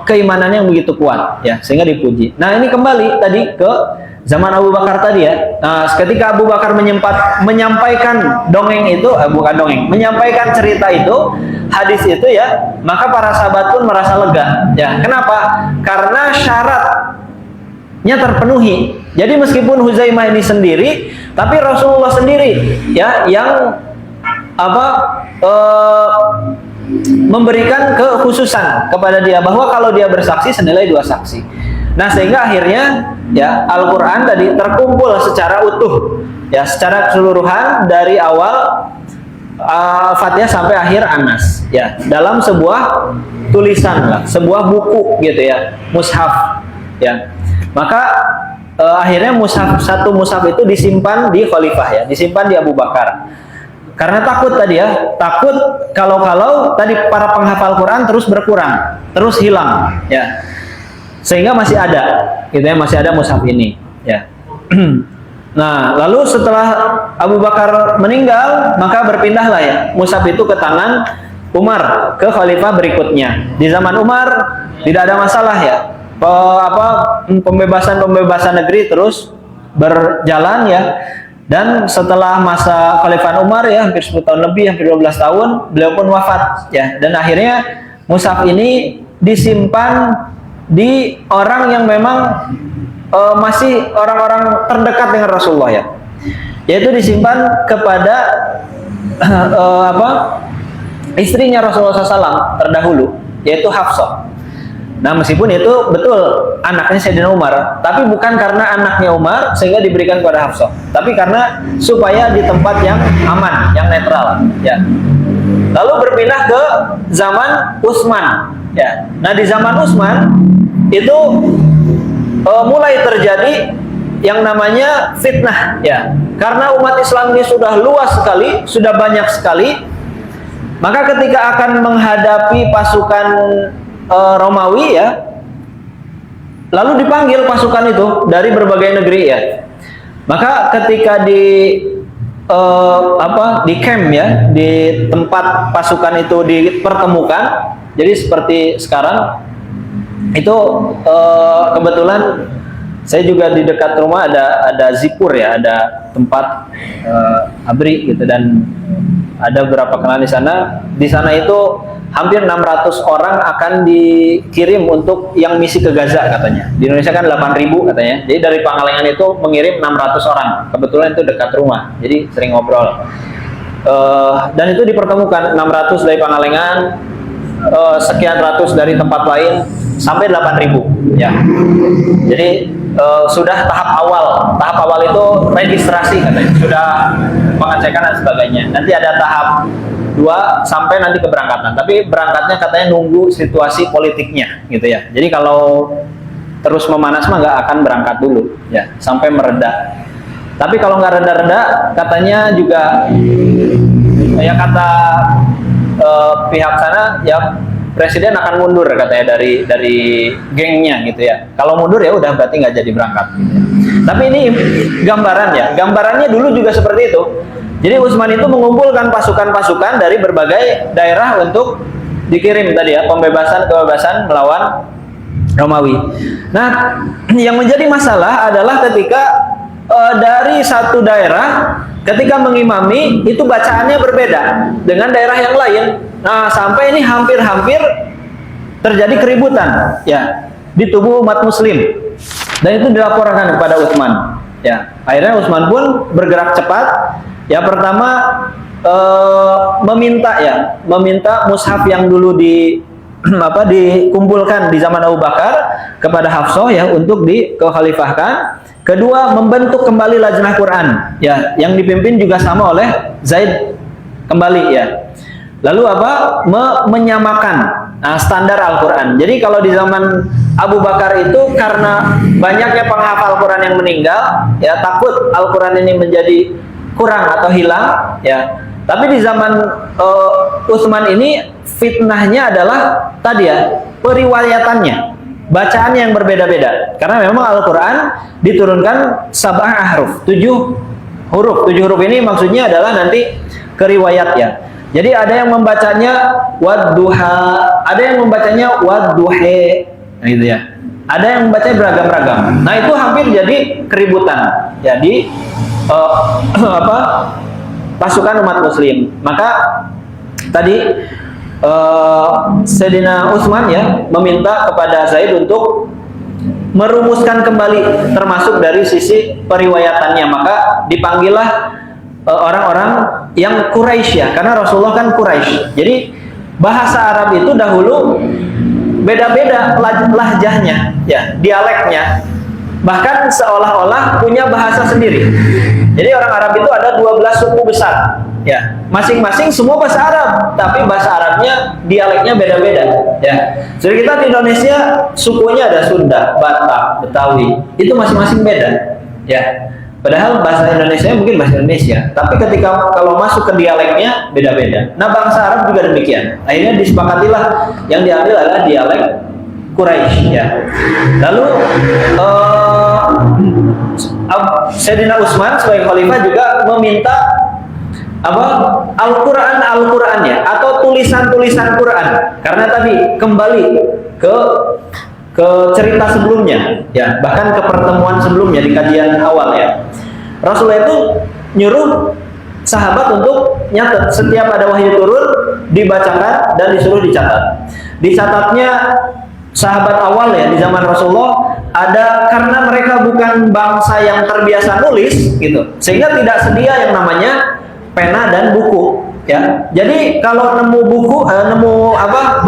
keimanannya yang begitu kuat, ya, sehingga dipuji. Nah, ini kembali tadi ke zaman Abu Bakar tadi ya. Nah, ketika Abu Bakar menyampaikan dongeng itu, bukan dongeng, menyampaikan cerita itu, hadis itu ya, maka para sahabat pun merasa lega, ya. Kenapa? Karena syaratnya terpenuhi. Jadi meskipun Huzaimah ini sendiri, tapi Rasulullah sendiri ya yang apa memberikan kekhususan kepada dia bahwa kalau dia bersaksi senilai 2 saksi. Nah, sehingga akhirnya ya Al-Qur'an tadi terkumpul secara utuh, ya, secara keseluruhan dari awal Al-Fatihah sampai akhir An-Nas, ya, dalam sebuah tulisan lah, sebuah buku gitu ya, mushaf, ya. Maka akhirnya satu mushaf itu disimpan di khalifah, ya, disimpan di Abu Bakar. Karena takut tadi ya, takut kalau tadi para penghafal Quran terus berkurang, terus hilang, ya. Sehingga masih ada, gitu ya, masih ada mushaf ini, ya. Nah, lalu setelah Abu Bakar meninggal, maka berpindahlah ya mushaf itu ke tangan Umar, ke khalifah berikutnya. Di zaman Umar tidak ada masalah ya, pembebasan negeri terus berjalan ya. Dan setelah masa Khalifah Umar ya, hampir 10 tahun lebih, hampir 12 tahun, beliau pun wafat ya. Dan akhirnya mushaf ini disimpan di orang yang memang masih orang-orang terdekat dengan Rasulullah ya. Yaitu disimpan kepada istrinya Rasulullah SAW terdahulu, yaitu Hafsah. Nah, meskipun itu betul anaknya Sayyidina Umar, tapi bukan karena anaknya Umar sehingga diberikan kepada Hafsah, tapi karena supaya di tempat yang aman, yang netral, ya. Lalu berpindah ke zaman Utsman, ya. Nah, di zaman Utsman itu mulai terjadi yang namanya fitnah, ya. Karena umat Islam ini sudah luas sekali, sudah banyak sekali, maka ketika akan menghadapi pasukan Romawi ya, lalu dipanggil pasukan itu dari berbagai negeri ya. Maka ketika di camp ya, di tempat pasukan itu dipertemukan, jadi seperti sekarang itu kebetulan saya juga di dekat rumah ada zipur ya, ada tempat abri gitu, dan ada beberapa kenalan di sana. Di sana itu hampir 600 orang akan dikirim untuk yang misi ke Gaza katanya. Di Indonesia kan 8.000 katanya. Jadi dari Pangalengan itu mengirim 600 orang. Kebetulan itu dekat rumah, jadi sering ngobrol. Dan itu dipertemukan 600 dari Pangalengan, sekian ratus dari tempat lain, sampai 8.000 ya. Jadi sudah tahap awal. Tahap awal itu registrasi katanya, sudah pengecekan dan sebagainya. Nanti ada tahap 2 sampai nanti keberangkatan. Tapi berangkatnya katanya nunggu situasi politiknya gitu ya. Jadi kalau terus memanas mah nggak akan berangkat dulu ya, sampai mereda. Tapi kalau nggak reda-reda, katanya juga ya kata pihak sana ya presiden akan mundur katanya dari gengnya gitu ya. Kalau mundur ya udah berarti nggak jadi berangkat. Gitu ya. Tapi ini gambaran ya, gambarannya dulu juga seperti itu. Jadi Utsman itu mengumpulkan pasukan-pasukan dari berbagai daerah untuk dikirim tadi ya, pembebasan melawan Romawi. Nah, yang menjadi masalah adalah ketika dari satu daerah ketika mengimami itu bacaannya berbeda dengan daerah yang lain. Nah, sampai ini hampir-hampir terjadi keributan ya di tubuh umat muslim. Dan itu dilaporkan kepada Utsman. Ya, akhirnya Utsman pun bergerak cepat. Ya, pertama meminta mushaf yang dulu dikumpulkan di zaman Abu Bakar kepada Hafsah ya untuk dikhalifahkan. Kedua, membentuk kembali lajnah Quran ya, yang dipimpin juga sama oleh Zaid kembali ya. Lalu menyamakan standar Al-Quran. Jadi kalau di zaman Abu Bakar itu karena banyaknya penghafal Quran yang meninggal, ya takut Al-Quran ini menjadi kurang atau hilang, ya. Tapi di zaman Utsman ini fitnahnya adalah tadi ya periwayatannya, bacaan yang berbeda-beda. Karena memang Al-Quran diturunkan sab'ah ahruf, 7 huruf. 7 huruf ini maksudnya adalah nanti keriwayat ya. Jadi ada yang membacanya wadduha, ada yang membacanya wadduhe, gitu ya. Ada yang membacanya beragam-ragam. Nah itu hampir jadi keributan. Jadi pasukan umat muslim. Maka tadi Sayyidina Utsman ya meminta kepada Zaid untuk merumuskan kembali termasuk dari sisi periwayatannya. Maka dipanggillah orang-orang yang Quraisy ya, karena Rasulullah kan Quraisy. Jadi bahasa Arab itu dahulu beda-beda lahjahnya, ya, dialeknya. Bahkan seolah-olah punya bahasa sendiri. Jadi orang Arab itu ada 12 suku besar, ya. Masing-masing semua bahasa Arab, tapi bahasa Arabnya dialeknya beda-beda, ya. Jadi kita di Indonesia sukunya ada Sunda, Batak, Betawi, itu masing-masing beda, ya. Padahal bahasa Indonesia mungkin bahasa Indonesia, tapi ketika kalau masuk ke dialeknya beda-beda. Nah, bangsa Arab juga demikian. Akhirnya disepakatilah yang diambil adalah dialek Quraisy ya. Lalu Sayyidina Utsman sebagai khalifah juga meminta Al-Qur'an ya, atau tulisan-tulisan Quran. Karena tadi kembali ke cerita sebelumnya ya, bahkan ke pertemuan sebelumnya di kajian awal ya. Rasulullah itu nyuruh sahabat untuk nyatet setiap ada wahyu turun, dibacakan dan disuruh dicatat. Dicatatnya sahabat awal ya di zaman Rasulullah ada, karena mereka bukan bangsa yang terbiasa nulis gitu, sehingga tidak sedia yang namanya pena dan buku. Ya, jadi kalau nemu buku,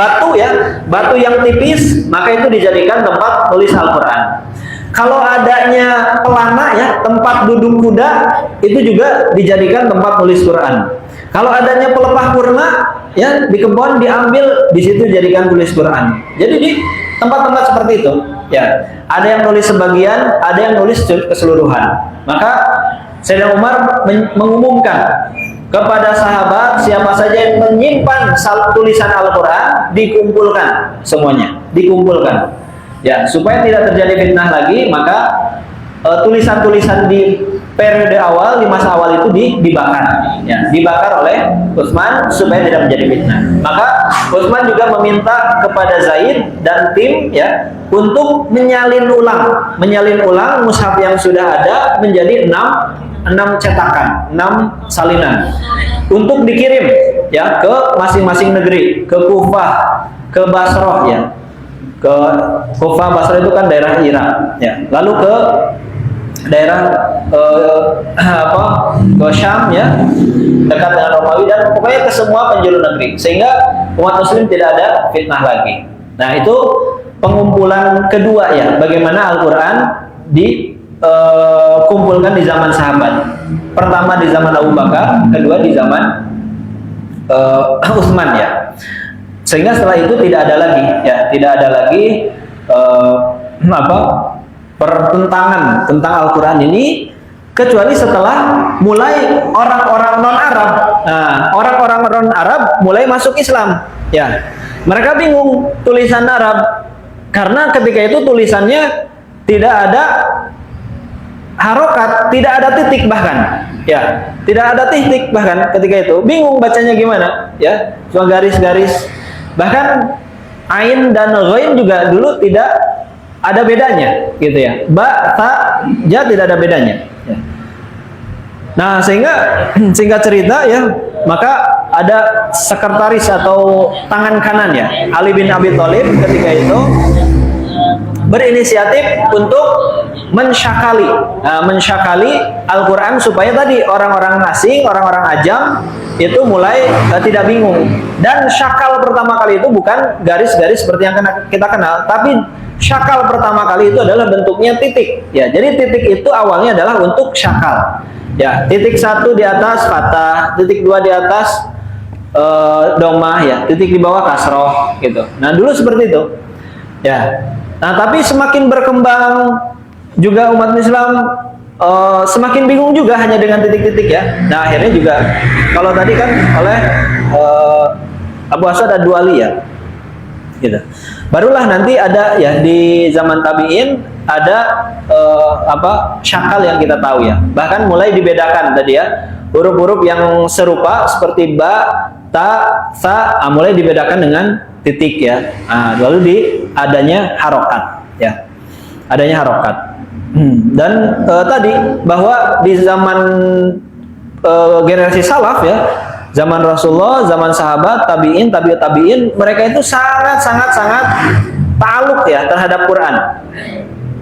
batu ya, batu yang tipis, maka itu dijadikan tempat tulis Al-Quran. Kalau adanya pelana ya, tempat duduk kuda, itu juga dijadikan tempat tulis Quran. Kalau adanya pelepah kurma ya, di kebun diambil, di situ dijadikan tulis Quran. Jadi di tempat-tempat seperti itu ya, ada yang nulis sebagian, ada yang nulis keseluruhan. Maka Sayyidina Umar mengumumkan kepada sahabat, siapa saja yang menyimpan tulisan Al-Quran, dikumpulkan semuanya, dikumpulkan ya, supaya tidak terjadi fitnah lagi. Maka tulisan-tulisan di periode awal, di masa awal itu dibakar ya, dibakar oleh Utsman supaya tidak menjadi fitnah. Maka Utsman juga meminta kepada Zaid dan tim ya untuk menyalin ulang mushaf yang sudah ada menjadi 6 cetakan, 6 salinan untuk dikirim ya ke masing-masing negeri, ke Kufah, ke Basrah ya. Ke Kufah, Basrah itu kan daerah Irak ya. Lalu ke daerah ke Syam ya, dekat dengan Romawi, dan pokoknya ke semua penjuru negeri, sehingga umat muslim tidak ada fitnah lagi. Nah, itu pengumpulan kedua ya, bagaimana Al-Quran dikumpulkan di zaman sahabat. Pertama di zaman Abu Bakar, kedua di zaman Utsman ya. Sehingga setelah itu tidak ada lagi ya, tidak ada lagi pertentangan tentang Al-Quran ini kecuali setelah mulai orang-orang non-Arab. Nah, orang-orang non-Arab mulai masuk Islam. Ya, mereka bingung tulisan Arab karena ketika itu tulisannya tidak ada harokat, tidak ada titik bahkan. Ya, tidak ada titik bahkan ketika itu. Bingung bacanya gimana? Ya, cuma garis-garis. Bahkan ain dan ghain juga dulu tidak ada bedanya, gitu ya. Ba, ta, ja tidak ada bedanya. Ya. Nah, sehingga cerita ya, maka ada sekretaris atau tangan kanan ya, Ali bin Abi Thalib ketika itu berinisiatif untuk mensyakali Al-Quran supaya tadi orang-orang asing, orang-orang ajam itu mulai tidak bingung. Dan syakal pertama kali itu bukan garis-garis seperti yang kita kenal, tapi syakal pertama kali itu adalah bentuknya titik. Ya, jadi titik itu awalnya adalah untuk syakal. Ya, titik 1 di atas fathah, titik 2 di atas domah ya, titik di bawah kasroh gitu. Nah, dulu seperti itu. Ya. Nah, tapi semakin berkembang juga umat Islam semakin bingung juga hanya dengan titik-titik ya. Nah, akhirnya juga kalau tadi kan oleh Abu Aswad Ad-Duali ya. Gitu. Barulah nanti ada ya di zaman tabi'in ada syakal yang kita tahu ya. Bahkan mulai dibedakan tadi ya. Huruf-huruf yang serupa seperti ba, ta, sa mulai dibedakan dengan titik ya. Nah, lalu adanya harokat ya. Adanya harokat. Dan tadi bahwa di zaman generasi salaf ya, zaman Rasulullah, zaman sahabat, tabi'in, tabi'ut tabi'in, mereka itu sangat ta'aluk ya terhadap Quran.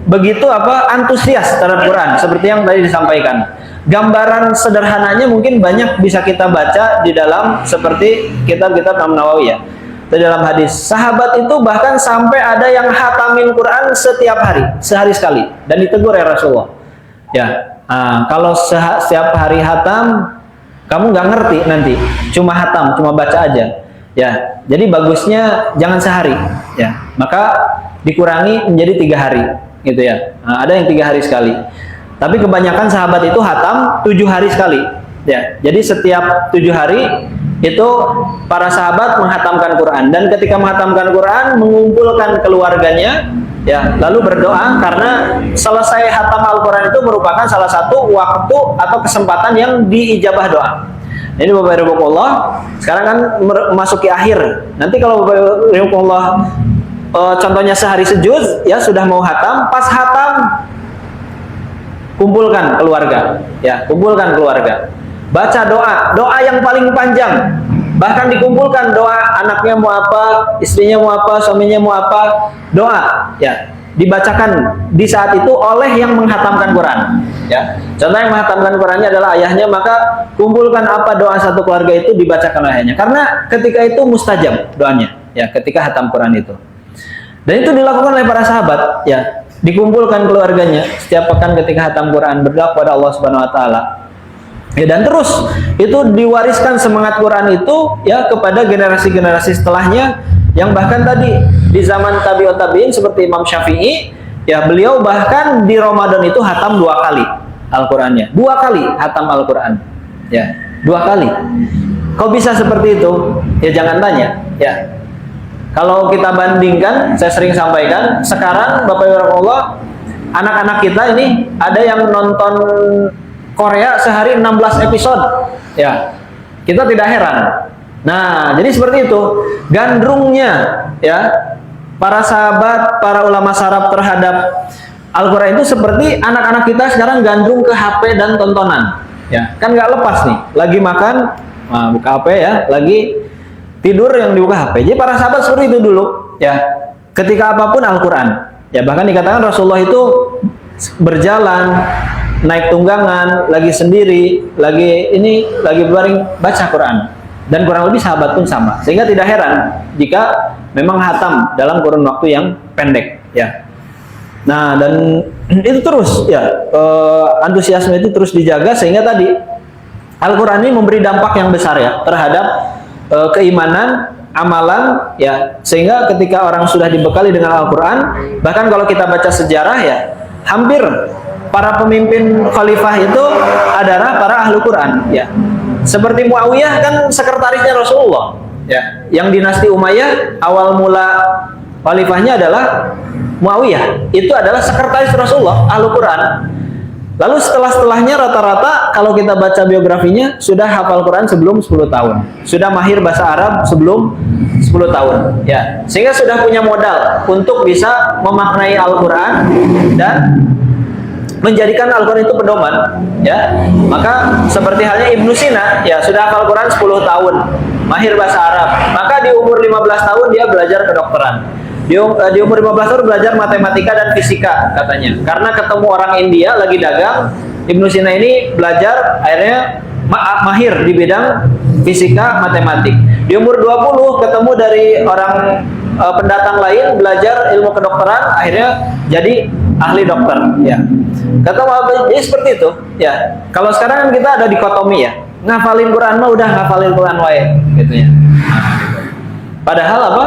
Begitu antusias terhadap Quran seperti yang tadi disampaikan. Gambaran sederhananya mungkin banyak bisa kita baca di dalam seperti kitab-kitab Imam Nawawi ya. Di dalam hadis, sahabat itu bahkan sampai ada yang hatamin Quran setiap hari, sehari sekali, dan ditegur ya Rasulullah. Ya, kalau setiap hari hatam, kamu nggak ngerti nanti, cuma hatam, cuma baca aja. Ya, jadi bagusnya jangan sehari. Ya, maka dikurangi menjadi 3 hari, gitu ya. Ada yang 3 hari sekali. Tapi kebanyakan sahabat itu hatam 7 hari sekali. Ya, jadi setiap 7 hari itu para sahabat menghatamkan Quran, dan ketika menghatamkan Quran mengumpulkan keluarganya ya, lalu berdoa karena selesai hatam Al-Quran itu merupakan salah satu waktu atau kesempatan yang diijabah doa. Ini Bapak Ibu Allah, sekarang kan memasuki akhir. Nanti kalau Bapak Ibu Allah contohnya sehari sejuz ya, sudah mau hatam, pas hatam kumpulkan keluarga ya, kumpulkan keluarga. Baca doa yang paling panjang, bahkan dikumpulkan doa anaknya mau apa, istrinya mau apa, suaminya mau apa, doa ya dibacakan di saat itu oleh yang menghatamkan Quran ya. Contoh yang menghatamkan Qurannya adalah ayahnya, maka kumpulkan apa doa satu keluarga itu dibacakan oleh ayahnya, karena ketika itu mustajab doanya ya, ketika hatam Quran itu. Dan itu dilakukan oleh para sahabat ya, dikumpulkan keluarganya setiap pekan ketika hatam Quran, berdoa kepada Allah Subhanahu wa taala. Ya, dan terus itu diwariskan semangat Quran itu ya kepada generasi-generasi setelahnya, yang bahkan tadi di zaman tabi'ut tabi'in seperti Imam Syafi'i ya, beliau bahkan di Ramadan itu hatam 2 kali Al-Qur'annya. 2 kali hatam Al-Qur'an. Ya, 2 kali. Kok bisa seperti itu? Ya jangan tanya ya. Kalau kita bandingkan, saya sering sampaikan, sekarang Bapak Ibu Allah, anak-anak kita ini ada yang nonton Korea sehari 16 episode ya, kita tidak heran. Nah, jadi seperti itu gandrungnya ya para sahabat, para ulama salaf terhadap Al-Quran itu seperti anak-anak kita sekarang gandrung ke HP dan tontonan ya, kan nggak lepas nih, lagi makan buka HP ya, lagi tidur yang dibuka HP. Jadi para sahabat seperti itu dulu ya, ketika apapun Al-Quran ya, bahkan dikatakan Rasulullah itu berjalan, naik tunggangan, lagi sendiri, lagi baring baca Quran, dan kurang lebih sahabat pun sama, sehingga tidak heran jika memang hatam dalam kurun waktu yang pendek ya. Nah, dan itu terus ya, antusiasme itu terus dijaga, sehingga tadi Al-Quran ini memberi dampak yang besar ya terhadap keimanan, amalan ya, sehingga ketika orang sudah dibekali dengan Al-Quran, bahkan kalau kita baca sejarah ya, hampir para pemimpin khalifah itu adalah para ahlu Quran, ya. Seperti Muawiyah kan sekretarisnya Rasulullah, ya. Yang dinasti Umayyah awal mula khalifahnya adalah Muawiyah, itu adalah sekretaris Rasulullah, ahlu Quran. Lalu setelahnya rata-rata kalau kita baca biografinya sudah hafal Quran sebelum 10 tahun, sudah mahir bahasa Arab sebelum 10 tahun, ya. Sehingga sudah punya modal untuk bisa memaknai Al-Quran dan menjadikan Al-Quran itu pedoman, ya. Maka seperti halnya Ibnu Sina, ya, sudah hafal Quran 10 tahun, mahir bahasa Arab. Maka di umur 15 tahun dia belajar kedokteran. Di umur 15 tahun belajar matematika dan fisika katanya. Karena ketemu orang India lagi dagang, Ibnu Sina ini belajar, akhirnya mahir di bidang fisika, matematik. Di umur 20 ketemu dari orang pendatang lain, belajar ilmu kedokteran, akhirnya jadi ahli dokter, ya. Kata jadi seperti itu, ya. Kalau sekarang kan kita ada dikotomi, ya. Ngafalin Quran mah udah ngafalin Quran wae, gitu ya. Padahal apa?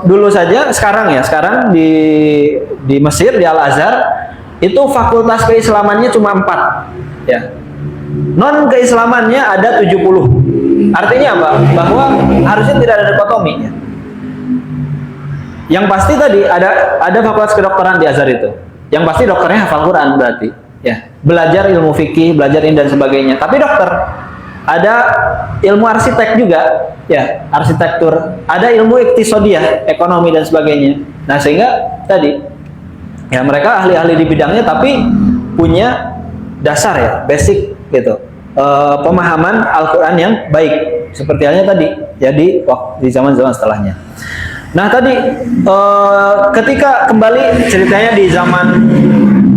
Dulu saja, sekarang di Mesir, di Al-Azhar itu fakultas keislamannya cuma 4, ya. Non keislamannya ada 70. Artinya apa? Bahwa harusnya tidak ada dikotomi, ya. Yang pasti tadi ada fakultas kedokteran di Azhar itu. Yang pasti dokternya hafal Quran berarti, ya. Belajar ilmu fikih, belajar ini dan sebagainya. Tapi dokter ada ilmu arsitek juga, ya, arsitektur, ada ilmu iktisodiyah, ekonomi dan sebagainya. Nah, sehingga tadi ya mereka ahli-ahli di bidangnya tapi punya dasar, ya, basic gitu. Pemahaman Al-Qur'an yang baik seperti halnya tadi jadi di zaman-zaman setelahnya. Nah, tadi ketika kembali ceritanya di zaman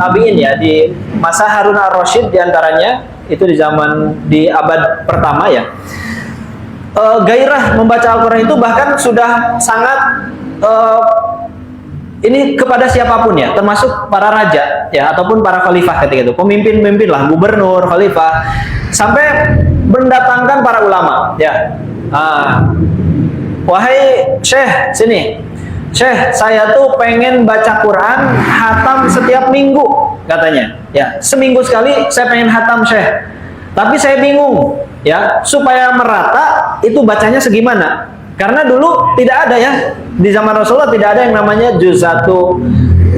tabi'in, ya, di masa Harun ar-Rasyid diantaranya itu di abad pertama, ya, gairah membaca Al-Quran itu bahkan sudah sangat ini kepada siapapun, ya, termasuk para raja, ya, ataupun para khalifah ketika itu, pemimpin-pemimpin lah, gubernur, khalifah, sampai mendatangkan para ulama, ya. Wahai Syekh, sini, Syekh, saya tuh pengen baca Quran hatam setiap minggu, katanya, ya, seminggu sekali saya pengen hatam, Syekh. Tapi saya bingung, ya, supaya merata itu bacanya segimana? Karena dulu tidak ada, ya, di zaman Rasulullah tidak ada yang namanya juz 1,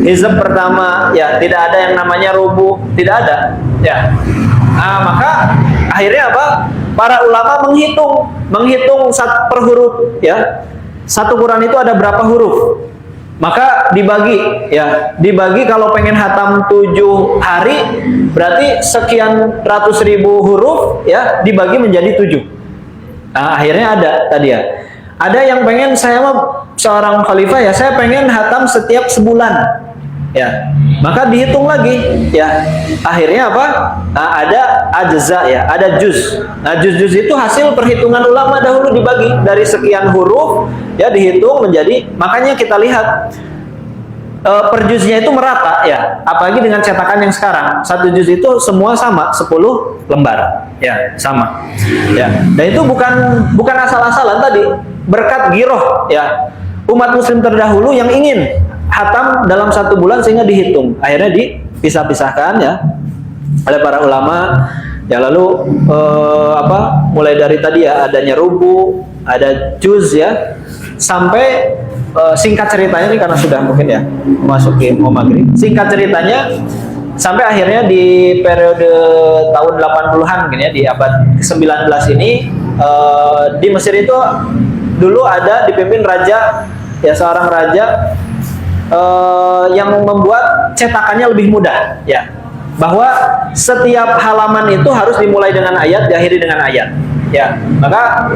hizab pertama, ya, tidak ada yang namanya rubu, tidak ada, ya. Maka akhirnya apa? Para ulama menghitung per huruf, ya. Satu Quran itu ada berapa huruf? Maka dibagi kalau pengen hatam 7 hari berarti sekian ratus ribu huruf, ya, dibagi menjadi 7. Nah, akhirnya ada tadi, ya. Ada yang pengen, saya mah seorang khalifah, ya, saya pengen hatam setiap sebulan, ya. Maka dihitung lagi, ya. Akhirnya apa? Ada ajza, ya, ada juz. Nah, juz-juz itu hasil perhitungan ulama dahulu, dibagi dari sekian huruf, ya, dihitung menjadi, makanya kita lihat per juznya itu merata, ya. Apalagi dengan cetakan yang sekarang, satu juz itu semua sama, 10 lembar, ya, sama, ya. Dan itu bukan asal-asalan tadi, berkat giroh, ya, umat muslim terdahulu yang ingin hatam dalam 1 bulan sehingga dihitung, akhirnya dipisah-pisahkan, ya, oleh para ulama, ya. Lalu mulai dari tadi, ya, adanya rubu, ada juz, ya, sampai singkat ceritanya ini karena sudah mungkin, ya, memasuki mau maghrib. Singkat ceritanya sampai akhirnya di periode tahun 80-an mungkin, ya, di abad ke-19 ini di Mesir itu dulu ada dipimpin raja, ya, seorang raja yang membuat cetakannya lebih mudah, ya. Bahwa setiap halaman itu harus dimulai dengan ayat, diakhiri dengan ayat, ya. Maka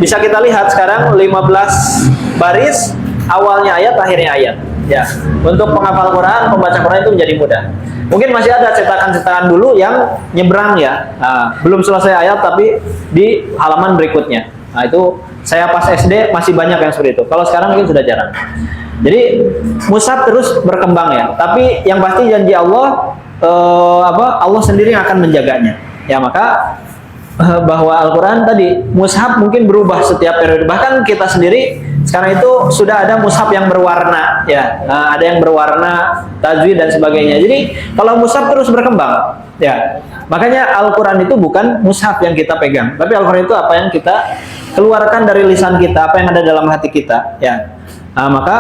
bisa kita lihat sekarang 15 baris, awalnya ayat, akhirnya ayat, ya. Untuk penghafal Quran, pembaca Quran itu menjadi mudah. Mungkin masih ada cetakan-cetakan dulu yang nyebrang, ya. Belum selesai ayat tapi di halaman berikutnya. Nah, itu saya pas SD masih banyak yang seperti itu. Kalau sekarang mungkin sudah jarang. Jadi mushaf terus berkembang, ya. Tapi yang pasti janji Allah, Allah sendiri yang akan menjaganya, ya. Maka bahwa Al-Quran tadi mushaf mungkin berubah setiap periode. Bahkan kita sendiri Sekarang itu sudah ada mushaf yang berwarna, ya. Nah, ada yang berwarna, tajwid dan sebagainya. Jadi kalau mushaf terus berkembang, ya. Makanya Al-Quran itu bukan mushaf yang kita pegang, tapi Al-Quran itu apa yang kita keluarkan dari lisan kita, apa yang ada dalam hati kita, ya. Nah, maka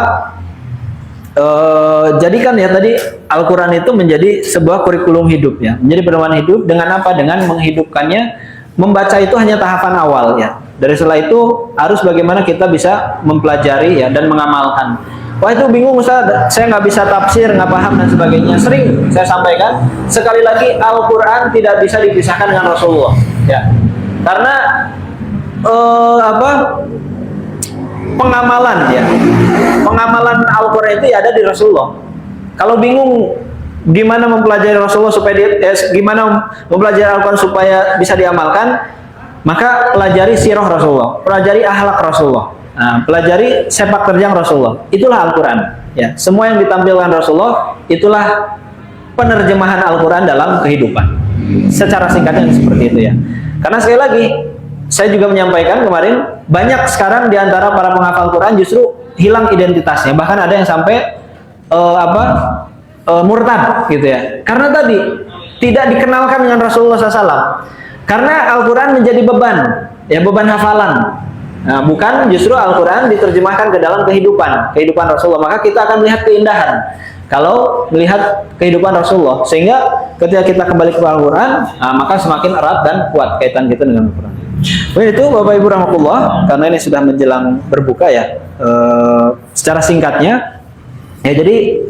jadikan ya tadi Al-Quran itu menjadi sebuah kurikulum hidup, ya, menjadi pedoman hidup. Dengan apa? Dengan menghidupkannya. Membaca itu hanya tahapan awal, ya. Dari setelah itu harus bagaimana kita bisa mempelajari, ya, dan mengamalkan. Wah, itu bingung Ustaz, saya nggak bisa tafsir, nggak paham dan sebagainya. Sering saya sampaikan, sekali lagi Al-Quran tidak bisa dipisahkan dengan Rasulullah, ya. Karena pengamalan, ya, pengamalan Al-Quran itu ya ada di Rasulullah. Kalau bingung gimana mempelajari Rasulullah supaya gimana mempelajari Al-Quran supaya bisa diamalkan, maka pelajari sirah Rasulullah, pelajari akhlak Rasulullah, nah, pelajari sepak terjang Rasulullah. Itulah Al-Quran, ya. Semua yang ditampilkan Rasulullah itulah penerjemahan Al-Quran dalam kehidupan. Secara singkatnya seperti itu, ya. Karena sekali lagi saya juga menyampaikan kemarin, banyak sekarang di antara para penghafal Quran justru hilang identitasnya, bahkan ada yang sampai murtad, gitu ya. Karena tadi tidak dikenalkan dengan Rasulullah SAW. Karena Al-Quran menjadi beban, ya, beban hafalan. Nah, bukan justru Al-Quran diterjemahkan ke dalam kehidupan Rasulullah. Maka kita akan melihat keindahan kalau melihat kehidupan Rasulullah. Sehingga ketika kita kembali ke Al-Quran, nah, maka semakin erat dan kuat kaitan kita dengan Al-Quran. Well, itu Bapak Ibu rahmatullah, karena ini sudah menjelang berbuka, ya. Secara singkatnya, ya, jadi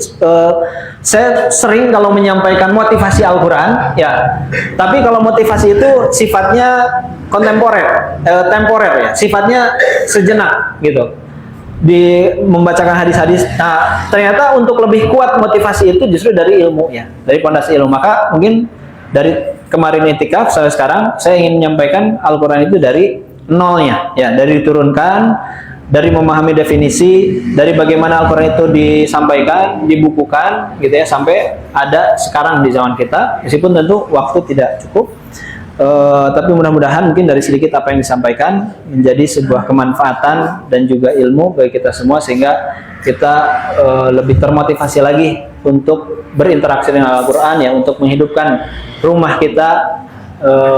saya sering kalau menyampaikan motivasi Al-Quran, ya, tapi kalau motivasi itu sifatnya kontemporer, temporer, ya, sifatnya sejenak, gitu. Di membacakan hadis-hadis. Nah, ternyata untuk lebih kuat motivasi itu justru dari ilmu, ya, dari pondasi ilmu. Maka mungkin dari kemarin itikaf sampai sekarang saya ingin menyampaikan Al-Quran itu dari nolnya, ya, dari diturunkan, dari memahami definisi, dari bagaimana Al-Quran itu disampaikan, dibukukan, gitu ya, sampai ada sekarang di zaman kita. Meskipun tentu waktu tidak cukup, tapi mudah-mudahan mungkin dari sedikit apa yang disampaikan menjadi sebuah kemanfaatan dan juga ilmu bagi kita semua, sehingga kita lebih termotivasi lagi untuk berinteraksi dengan Al-Quran, ya, untuk menghidupkan rumah kita,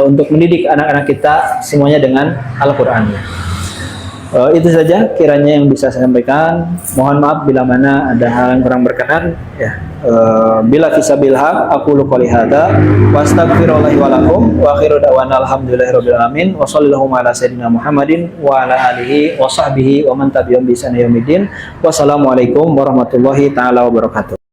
untuk mendidik anak-anak kita semuanya dengan Al-Quran. Itu saja kiranya yang bisa saya sampaikan. Mohon maaf bila mana ada hal yang kurang berkenan, ya. Bila fisabil haq aqulu qouli hadza wa astaghfirullahi wa lakum wa akhiru da'wana alhamdulillahirabbil alamin wa shallallahu ala sayyidina Muhammadin wa ala alihi wa sahbihi wa man tabi'ahum bi ihsan ila yaumil din. Wassalamualaikum warahmatullahi taala wabarakatuh.